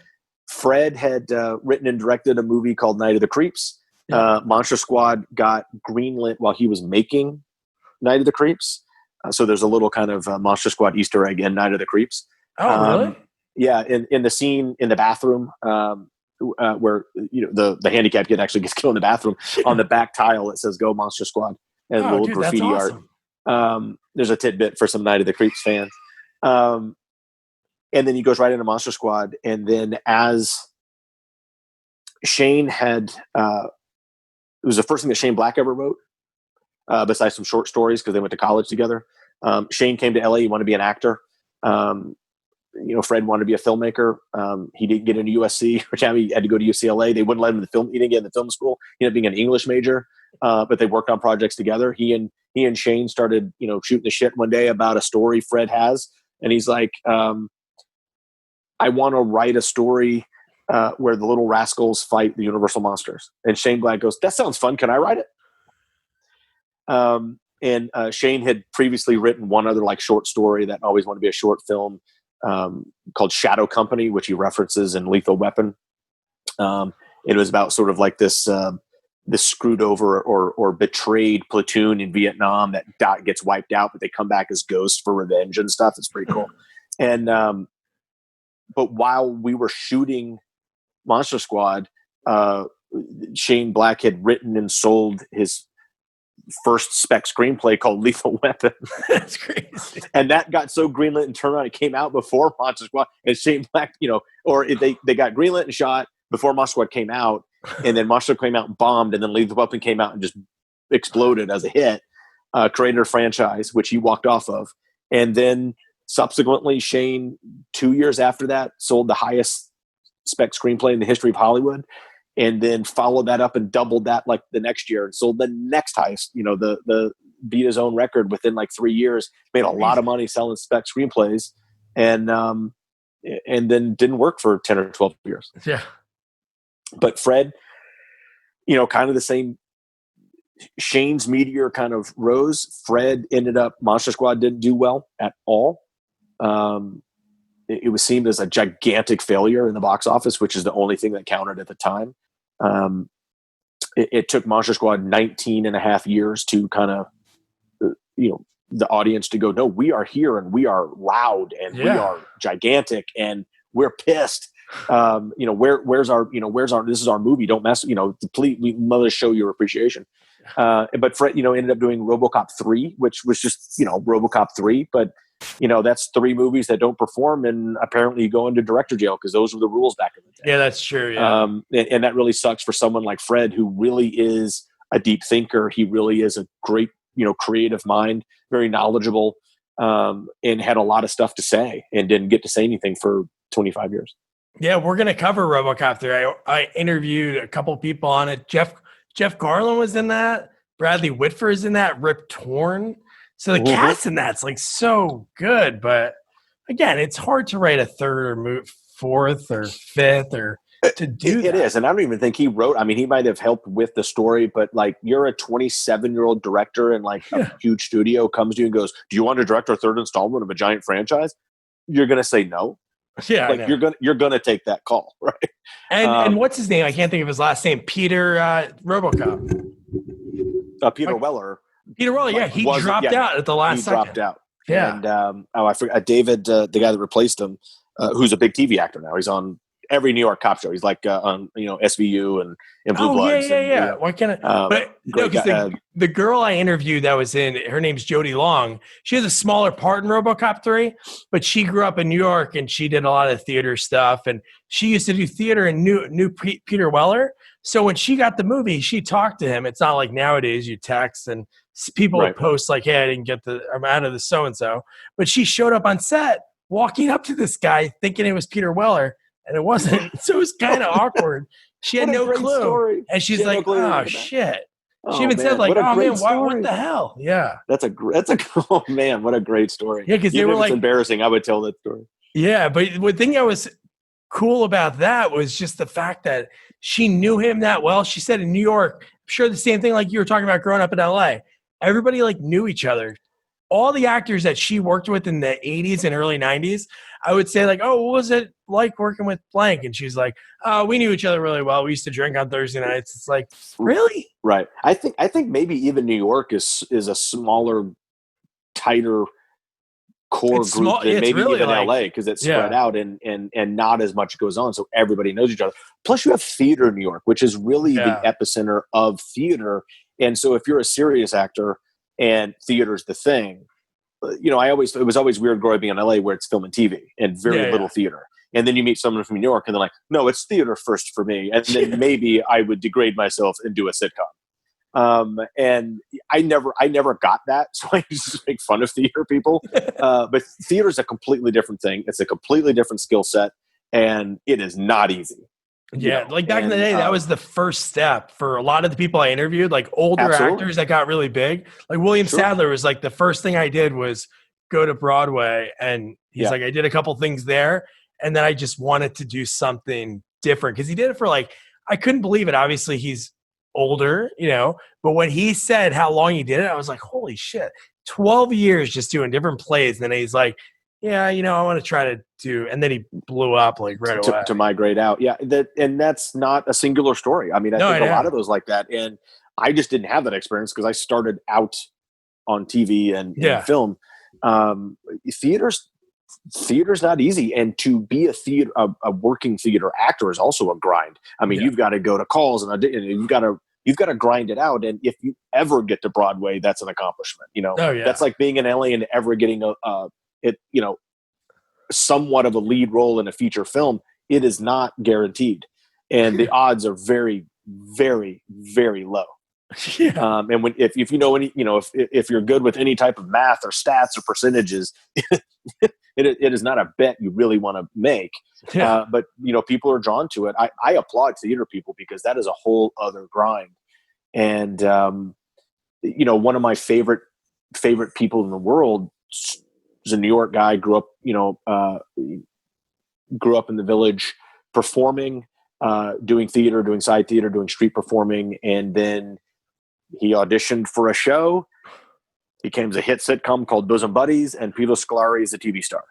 Fred had written and directed a movie called Night of the Creeps. Yeah. Monster Squad got greenlit while he was making Night of the Creeps. So there's a little kind of Monster Squad Easter egg in Night of the Creeps. Oh, really? Yeah. In the scene in the bathroom, where, the handicapped kid actually gets killed in the bathroom, on the back tile, it says "Go Monster Squad" and a little graffiti art. There's a tidbit for some Night of the Creeps fans. And then he goes right into Monster Squad. And then as Shane had, it was the first thing that Shane Black ever wrote, besides some short stories, because they went to college together. Shane came to LA. He wanted to be an actor. Fred wanted to be a filmmaker. He didn't get into USC, which he had to go to UCLA. They wouldn't let him in the film. He didn't get in the film school. He ended up being an English major, but they worked on projects together. He and Shane started, shooting the shit one day about a story Fred has. And he's like, I want to write a story where the little rascals fight the Universal monsters. And Shane Black goes, that sounds fun. Can I write it? And Shane had previously written one other short story that always wanted to be a short film, called Shadow Company, which he references in Lethal Weapon. It was about sort of like this screwed over or betrayed platoon in Vietnam that gets wiped out, but they come back as ghosts for revenge and stuff. It's pretty cool. And but while we were shooting Monster Squad, Shane Black had written and sold his first spec screenplay called Lethal Weapon. That's crazy. And that got so greenlit and turned around. It came out before Monster Squad, and Shane Black, they got greenlit and shot before Monster Squad came out, and then Monster Squad came out and bombed, and then Lethal Weapon came out and just exploded as a hit. Created a franchise, which he walked off of. And then subsequently, Shane, 2 years after that, sold the highest spec screenplay in the history of Hollywood, and then followed that up and doubled that like the next year and sold the next highest, the beat his own record within like 3 years, made a lot of money selling spec screenplays, and then didn't work for 10 or 12 years. Yeah. But Fred, kind of the same. Shane's meteor kind of rose. Fred ended up, Monster Squad didn't do well at all. It was seen as a gigantic failure in the box office, which is the only thing that counted at the time. It took Monster Squad 19 and a half years to kind of, the audience to go, no, we are here and we are loud and we are gigantic and we're pissed. Where's our, this is our movie. Don't mess, please, we must show your appreciation. But Fred, ended up doing RoboCop 3, which was just, RoboCop 3, but that's 3 movies that don't perform, and apparently you go into director jail because those were the rules back in the day. Yeah, that's true. Yeah. And that really sucks for someone like Fred, who really is a deep thinker. He really is a great, creative mind, very knowledgeable, and had a lot of stuff to say and didn't get to say anything for 25 years. Yeah, we're going to cover RoboCop 3. I interviewed a couple people on it. Jeff Garlin was in that. Bradley Whitford's in that. Rip Torn. So the cast in that's like so good. But again, it's hard to write a third or fourth or fifth or to do that. It is. And I don't even think he wrote. I mean, he might have helped with the story, but like you're a 27-year-old director and like a huge studio comes to you and goes, do you want to direct our third installment of a giant franchise? You're going to say no. Yeah, like you're gonna take that call, right? And what's his name? I can't think of his last name. Peter RoboCop. Peter Weller. Peter Weller. Yeah, he dropped out at the last second. Dropped out. Yeah. And I forgot David, the guy that replaced him, who's a big TV actor now. He's on every New York cop show. He's like on SVU and Blue Bloods. Yeah. Why can't I? But no, because the girl I interviewed that was in, her name's Jodie Long. She has a smaller part in RoboCop 3, but she grew up in New York and she did a lot of theater stuff. And she used to do theater and knew Peter Weller. So when she got the movie, she talked to him. It's not like nowadays you text and people would post like, hey, I didn't get I'm out of the so-and-so. But she showed up on set walking up to this guy thinking it was Peter Weller. And it wasn't. So it was kind of awkward. She had no clue. Story. And she's like, oh, shit. She even said like, oh, man, what the hell? Yeah. Oh, man, what a great story. Yeah, because they were like. It's embarrassing. I would tell that story. Yeah, but the thing that was cool about that was just the fact that she knew him that well. She said in New York, I'm sure the same thing like you were talking about growing up in LA. Everybody like knew each other. All the actors that she worked with in the 80s and early 90s, I would say like, oh, what was it like working with blank? And she's like, oh, we knew each other really well. We used to drink on Thursday nights. It's like, really? Right. I think maybe even New York is a smaller, tighter core group than maybe really even LA, because it's spread out and not as much goes on. So everybody knows each other. Plus you have theater in New York, which is really the epicenter of theater. And so if you're a serious actor and theater's the thing, it was always weird growing up in LA where it's film and TV and very little theater. And then you meet someone from New York and they're like, no, it's theater first for me. And then maybe I would degrade myself and do a sitcom. And I never got that. So I used to make fun of theater people. But theater is a completely different thing. It's a completely different skill set and it is not easy. Yeah, like back in the day, that was the first step for a lot of the people I interviewed, like older actors that got really big. Like William Sadler was like, the first thing I did was go to Broadway. And he's like, I did a couple things there. And then I just wanted to do something different because he did it for like, I couldn't believe it. Obviously, he's older, but when he said how long he did it, I was like, holy shit, 12 years just doing different plays. And then he's like, yeah, I want to try to do, and then he blew up like right away. To migrate out. Yeah. And that's not a singular story. I mean, I think a lot of those like that. And I just didn't have that experience because I started out on TV and film. Theater's not easy, and to be a working theater actor is also a grind. I mean, you've got to go to calls and you've got to grind it out. And if you ever get to Broadway, that's an accomplishment. That's like being in LA and ever getting somewhat of a lead role in a feature film. It is not guaranteed, and the odds are very, very, very low. Yeah. And if you know any, if you're good with any type of math or stats or percentages, it is not a bet you really want to make. Yeah. But people are drawn to it. I applaud theater people because that is a whole other grind. And one of my favorite people in the world is a New York guy. Grew up in the Village, performing, doing theater, doing side theater, doing street performing, and then he auditioned for a show, became a hit sitcom called Bosom Buddies, and Peter Scolari is a TV star.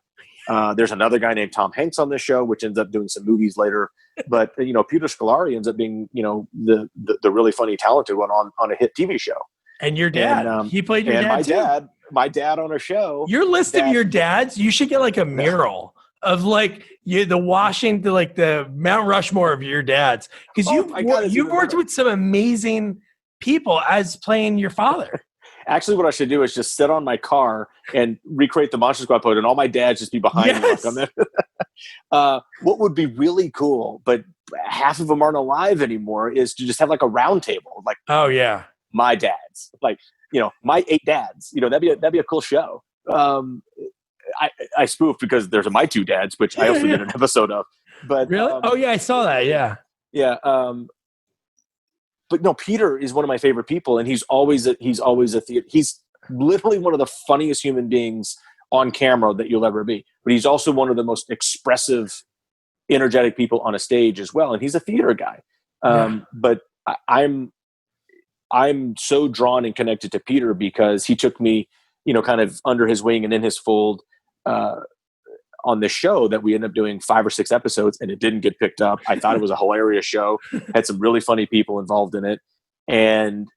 There's another guy named Tom Hanks on this show, which ends up doing some movies later. But Peter Scolari ends up being the really funny, talented one on a hit TV show. And your dad, he played your dad too. My dad on a show. Your list of your dads, you should get like a mural of like the Washington, like the Mount Rushmore of your dads, because you've worked with some amazing people as playing your father. Actually, what I should do is just sit on my car and recreate the Monster Squad pose, and all my dads just be behind me. Like on that. What would be really cool, but half of them aren't alive anymore, is to just have like a round table. Like, oh yeah, my dads, like my 8 dads. That'd be a cool show. I spoof because there's my 2 dads, which I also did an episode of. But really, I saw that. Yeah. But no, Peter is one of my favorite people, and he's always a theater. He's literally one of the funniest human beings on camera that you'll ever be. But he's also one of the most expressive, energetic people on a stage as well. And he's a theater guy. But I'm so drawn and connected to Peter because he took me, kind of under his wing and in his fold on this show that we ended up doing 5 or 6 episodes, and it didn't get picked up. I thought it was a hilarious show, had some really funny people involved in it. And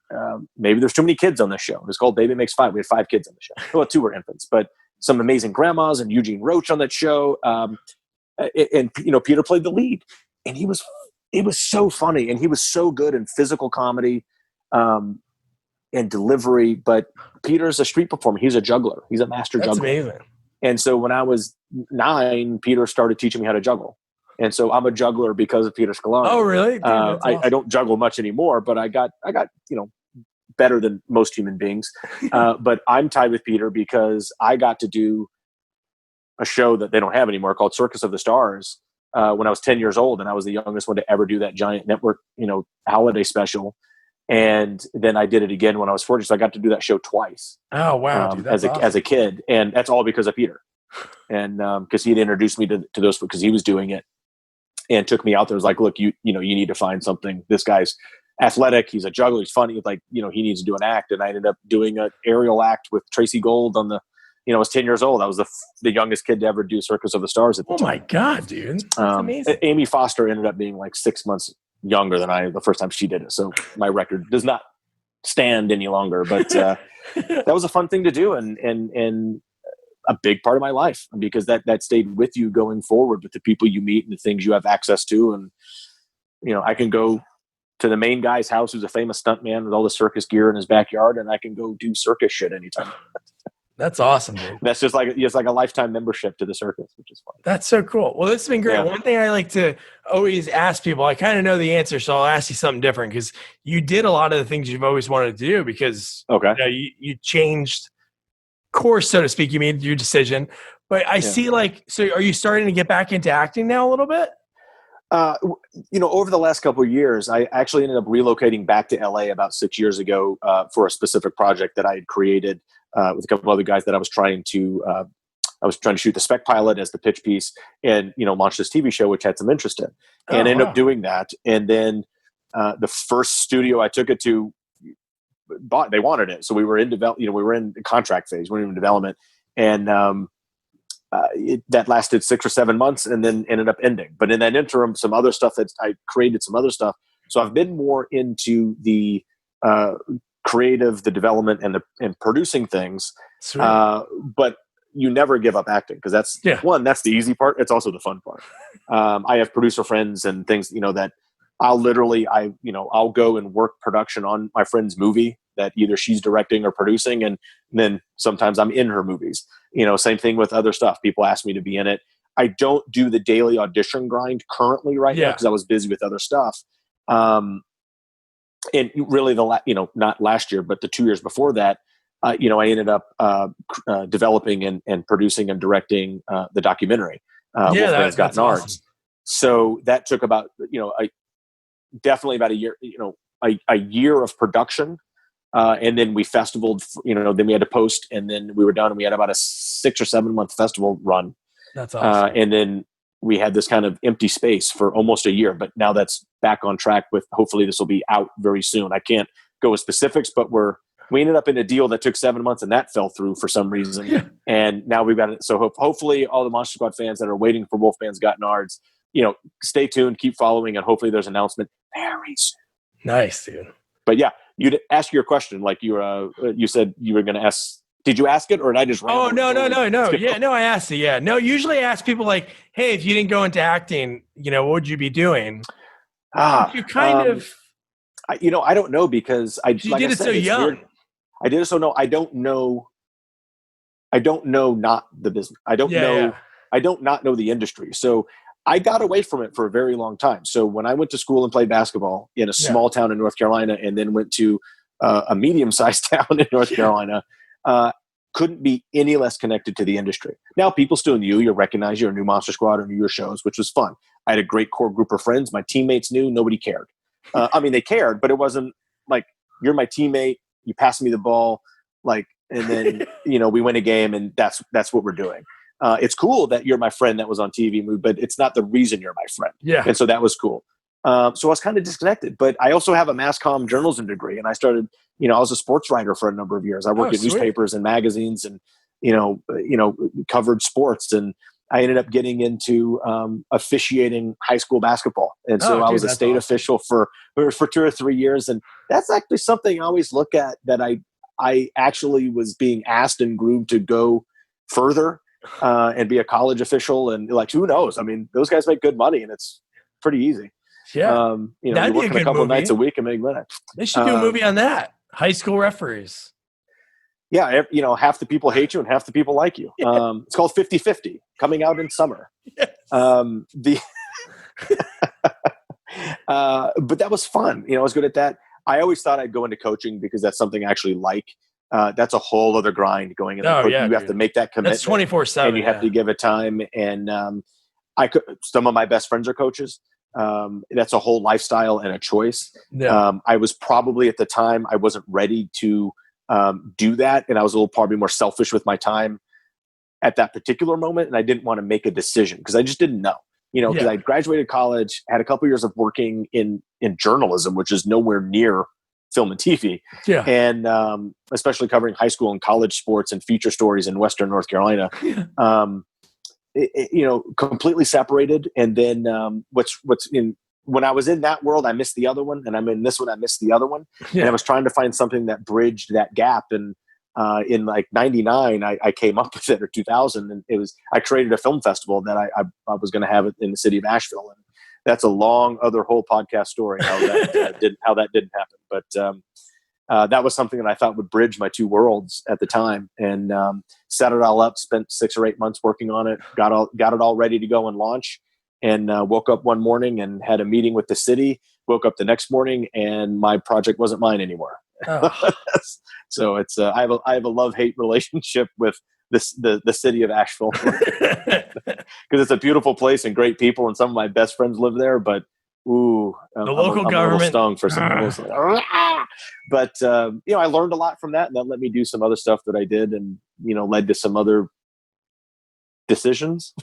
maybe there's too many kids on this show. It was called Baby Makes 5. We had 5 kids on the show. Well, 2 were infants, but some amazing grandmas and Eugene Roach on that show. And Peter played the lead, and it was so funny. And he was so good in physical comedy and delivery. But Peter's a street performer. He's a juggler. He's a master juggler. That's amazing. And so when I was 9, Peter started teaching me how to juggle. And so I'm a juggler because of Peter Scolari. Oh, really? Dude, awesome. I don't juggle much anymore, but I got better than most human beings. But I'm tied with Peter because I got to do a show that they don't have anymore called Circus of the Stars when I was 10 years old. And I was the youngest one to ever do that giant network, holiday special. And then I did it again when I was 40. So I got to do that show twice. Oh, wow. Dude, as a kid. And that's all because of Peter. And because he'd introduced me to those, because he was doing it and took me out there. It was like, look, you need to find something. This guy's athletic. He's a juggler. He's funny. Like, he needs to do an act. And I ended up doing an aerial act with Tracy Gold on the, I was 10 years old. I was the youngest kid to ever do Circus of the Stars at the time. Oh my God, dude. That's amazing. Amy Foster ended up being like 6 months younger than I the first time she did it. So my record does not stand any longer, but that was a fun thing to do. And a big part of my life, because that stayed with you going forward with the people you meet and the things you have access to. And, I can go to the main guy's house, who's a famous stuntman with all the circus gear in his backyard, and I can go do circus shit anytime. That's awesome, dude. That's just like a lifetime membership to the circus, which is fun. That's so cool. Well, this has been great. Yeah. One thing I like to always ask people, I kind of know the answer, so I'll ask you something different, because you did a lot of the things you've always wanted to do, because you changed course, so to speak. You made your decision. But I see, so are you starting to get back into acting now a little bit? Over the last couple of years, I actually ended up relocating back to LA about 6 years ago for a specific project that I had created with a couple of other guys that I was trying to shoot the spec pilot as the pitch piece and, launch this TV show, which had some interest in, and ended up doing that. And then the first studio I took it to they wanted it. So we were in we were in the contract phase. We were in development. And that lasted 6 or 7 months and then ended up ending. But in that interim, some other stuff that I created some other stuff. So I've been more into the creative, the development, and producing things. But you never give up acting, because that's that's the easy part. It's also the fun part. I have producer friends and things, that I'll go and work production on my friend's movie that either she's directing or producing. And then sometimes I'm in her movies, same thing with other stuff. People ask me to be in it. I don't do the daily audition grind currently now, because I was busy with other stuff. And really not last year, but the 2 years before that, I ended up developing and producing and directing the documentary. Wolfman's Got Nards. Awesome. So that took about definitely about a year, a year of production, and then we festivaled. Then we had to post, and then we were done. And we had about a 6 or 7 month festival run. That's awesome. And then we had this kind of empty space for almost a year, but now that's back on track. With hopefully this will be out very soon. I can't go with specifics, but we ended up in a deal that took 7 months, and that fell through for some reason. Yeah. And now we've got it. So hopefully all the Monster Squad fans that are waiting for Wolfman's Got Nards, stay tuned, keep following, and hopefully there's an announcement very soon. Nice, dude. But yeah, you'd ask your question. Like you said you were going to ask. Did you ask it, or did I just? Oh, no. Yeah, no, I asked it. Yeah. No, usually I ask people like, hey, if you didn't go into acting, what would you be doing? You kind of. I don't know, because you did it so young. Weird. I did it so no. I don't know. Not the business. I don't know. Yeah. I don't not know the industry. So I got away from it for a very long time. So when I went to school and played basketball in a small town in North Carolina, and then went to a medium-sized town in North Carolina, couldn't be any less connected to the industry. Now people still knew, you recognize you're a new Monster Squad or new your shows, which was fun. I had a great core group of friends. My teammates knew, nobody cared. They cared, but it wasn't like, you're my teammate, you pass me the ball, and then, we win a game, and that's what we're doing. It's cool that you're my friend that was on TV, but it's not the reason you're my friend. Yeah. And so that was cool. So I was kind of disconnected, but I also have a mass comm journalism degree, and I started, I was a sports writer for a number of years. I worked in newspapers and magazines, and, covered sports, and I ended up getting into officiating high school basketball. And so I was a state official for 2 or 3 years. And that's actually something I always look at, that I actually was being asked and groomed to go further and be a college official. And who knows? Those guys make good money, and it's pretty easy. Yeah. You're working a couple of nights a week and make money. They should do a movie on that. High school referees. Yeah. Half the people hate you and half the people like you. It's called 50-50, coming out in summer. Yes. But that was fun. I was good at that. I always thought I'd go into coaching, because that's something I actually like. That's a whole other grind going in. You have to make that commitment. That's 24/7. And you have to give it time. And some of my best friends are coaches. That's a whole lifestyle and a choice. Yeah. I was probably, at the time, I wasn't ready to do that. And I was probably more selfish with my time at that particular moment. And I didn't want to make a decision, because I just didn't know, because I graduated college, had a couple years of working in journalism, which is nowhere near film and TV. Yeah. And especially covering high school and college sports and feature stories in Western North Carolina. Completely separated. And then when I was in that world, I missed the other one, and I'm in this one, I missed the other one. Yeah. And I was trying to find something that bridged that gap. And in 99, I came up with it, or 2000, and I created a film festival that I was going to have it in the city of Asheville. And that's a long other whole podcast story how that didn't happen. But that was something that I thought would bridge my two worlds at the time, and set it all up, spent 6 or 8 months working on it, got it all ready to go and launch, and woke up one morning and had a meeting with the city, woke up the next morning, and my project wasn't mine anymore. Oh. So it's I have a love-hate relationship with the city of Asheville, because it's a beautiful place and great people, and some of my best friends live there, but the local government, a little stung for some of those. But I learned a lot from that, and that let me do some other stuff that I did, and led to some other decisions.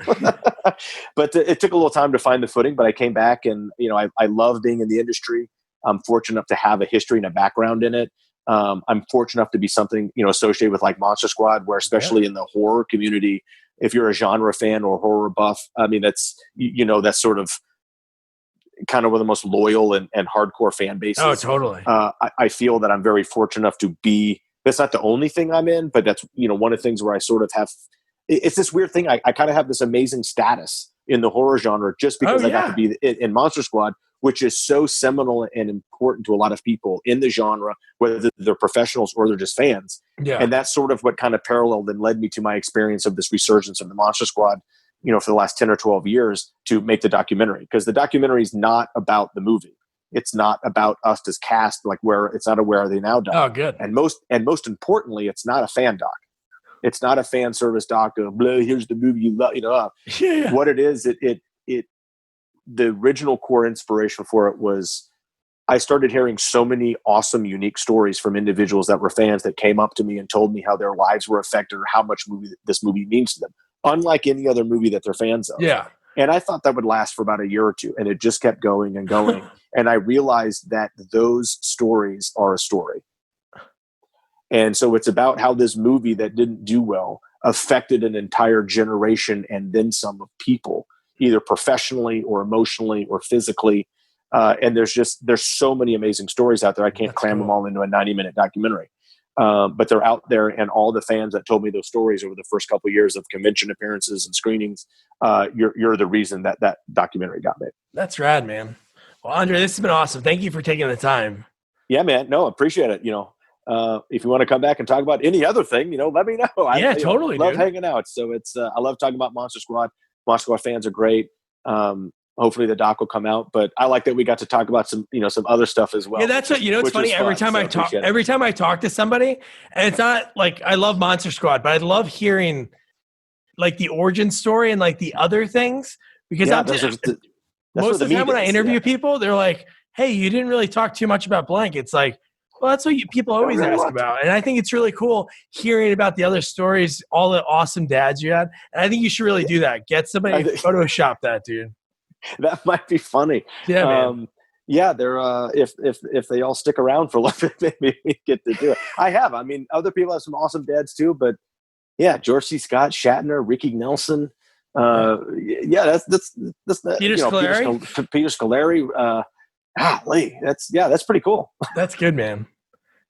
But it took a little time to find the footing, but I came back, and I love being in the industry. I'm fortunate enough to have a history and a background in it. I'm fortunate enough to be something associated with like Monster Squad, where especially in the horror community, if you're a genre fan or horror buff, I mean, that's, that's sort of kind of one of the most loyal and hardcore fan bases. Oh, totally. I feel that I'm very fortunate enough to be, that's not the only thing I'm in, but that's, one of the things where I sort of have, it's this weird thing. I kind of have this amazing status in the horror genre just because I got to be in Monster Squad, which is so seminal and important to a lot of people in the genre, whether they're professionals or they're just fans. Yeah. And that's sort of what kind of paralleled and led me to my experience of this resurgence of the Monster Squad, for the last 10 or 12 years to make the documentary. Because the documentary is not about the movie. It's not about us as cast, like it's not a Where Are They Now doc. Oh, good. And most importantly, it's not a fan doc. It's not a fan service doc of, blah, here's the movie you love, Yeah. What it is, the original core inspiration for it was I started hearing so many awesome, unique stories from individuals that were fans that came up to me and told me how their lives were affected or how much this movie means to them, unlike any other movie that they're fans of. Yeah. And I thought that would last for about a year or two, and it just kept going and going. And I realized that those stories are a story. And so it's about how this movie that didn't do well affected an entire generation and then some of people, either professionally or emotionally or physically. And there's so many amazing stories out there. I can't cram them all into a 90-minute documentary. But they're out there, and all the fans that told me those stories over the first couple of years of convention appearances and screenings, you're the reason that documentary got made. That's rad, man. Well, Andre, this has been awesome. Thank you for taking the time. Yeah, man. No, appreciate it. If you want to come back and talk about any other thing, let me know. Totally. Love hanging out. So I love talking about Monster Squad. Monster Squad fans are great. Hopefully the doc will come out, but I like that we got to talk about some other stuff as well. Yeah, that's what, it's funny. Every time I talk to somebody, and it's not like I love Monster Squad, but I love hearing like the origin story and like the other things, because most of the time when I interview people, they're like, hey, you didn't really talk too much about blank. It's like, well, that's what people always ask about. And I think it's really cool hearing about the other stories, all the awesome dads you had. And I think you should really do that. Get somebody to Photoshop that, dude. That might be funny. Yeah, man. They're if they all stick around for a little bit, maybe we get to do it. I mean, other people have some awesome dads too, but yeah, George C. Scott, Shatner, Ricky Nelson. That's Peter Scolari. Peter Scolari. That's pretty cool. That's good, man.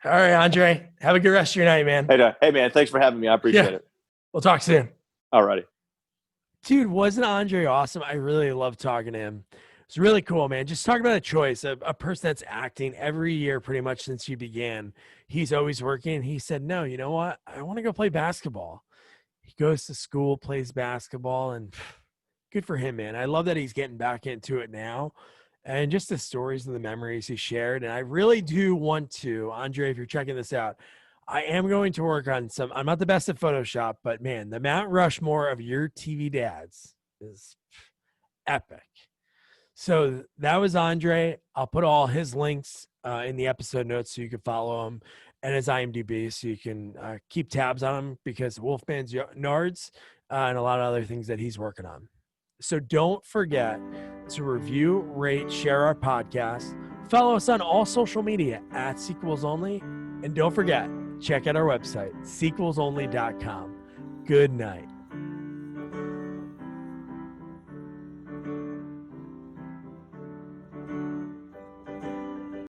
All right, Andre, have a good rest of your night, man. Hey man, thanks for having me. I appreciate it. We'll talk soon. All righty. Dude, wasn't Andre awesome? I really love talking to him. It's really cool, man. Just talking about a choice, a person that's acting every year pretty much since he began. He's always working. He said, no, you know what? I want to go play basketball. He goes to school, plays basketball, and good for him, man. I love that he's getting back into it now. And just the stories and the memories he shared. And I really do want to, Andre, if you're checking this out, I am going to work on some. I'm not the best at Photoshop, but man, the Mount Rushmore of your TV dads is epic. So that was Andre. I'll put all his links in the episode notes so you can follow him, and his IMDb so you can keep tabs on him, because Wolfman's Nards and a lot of other things that he's working on. So don't forget to review, rate, share our podcast. Follow us on all social media at Sequels Only. And don't forget, check out our website, sequelsonly.com. Good night.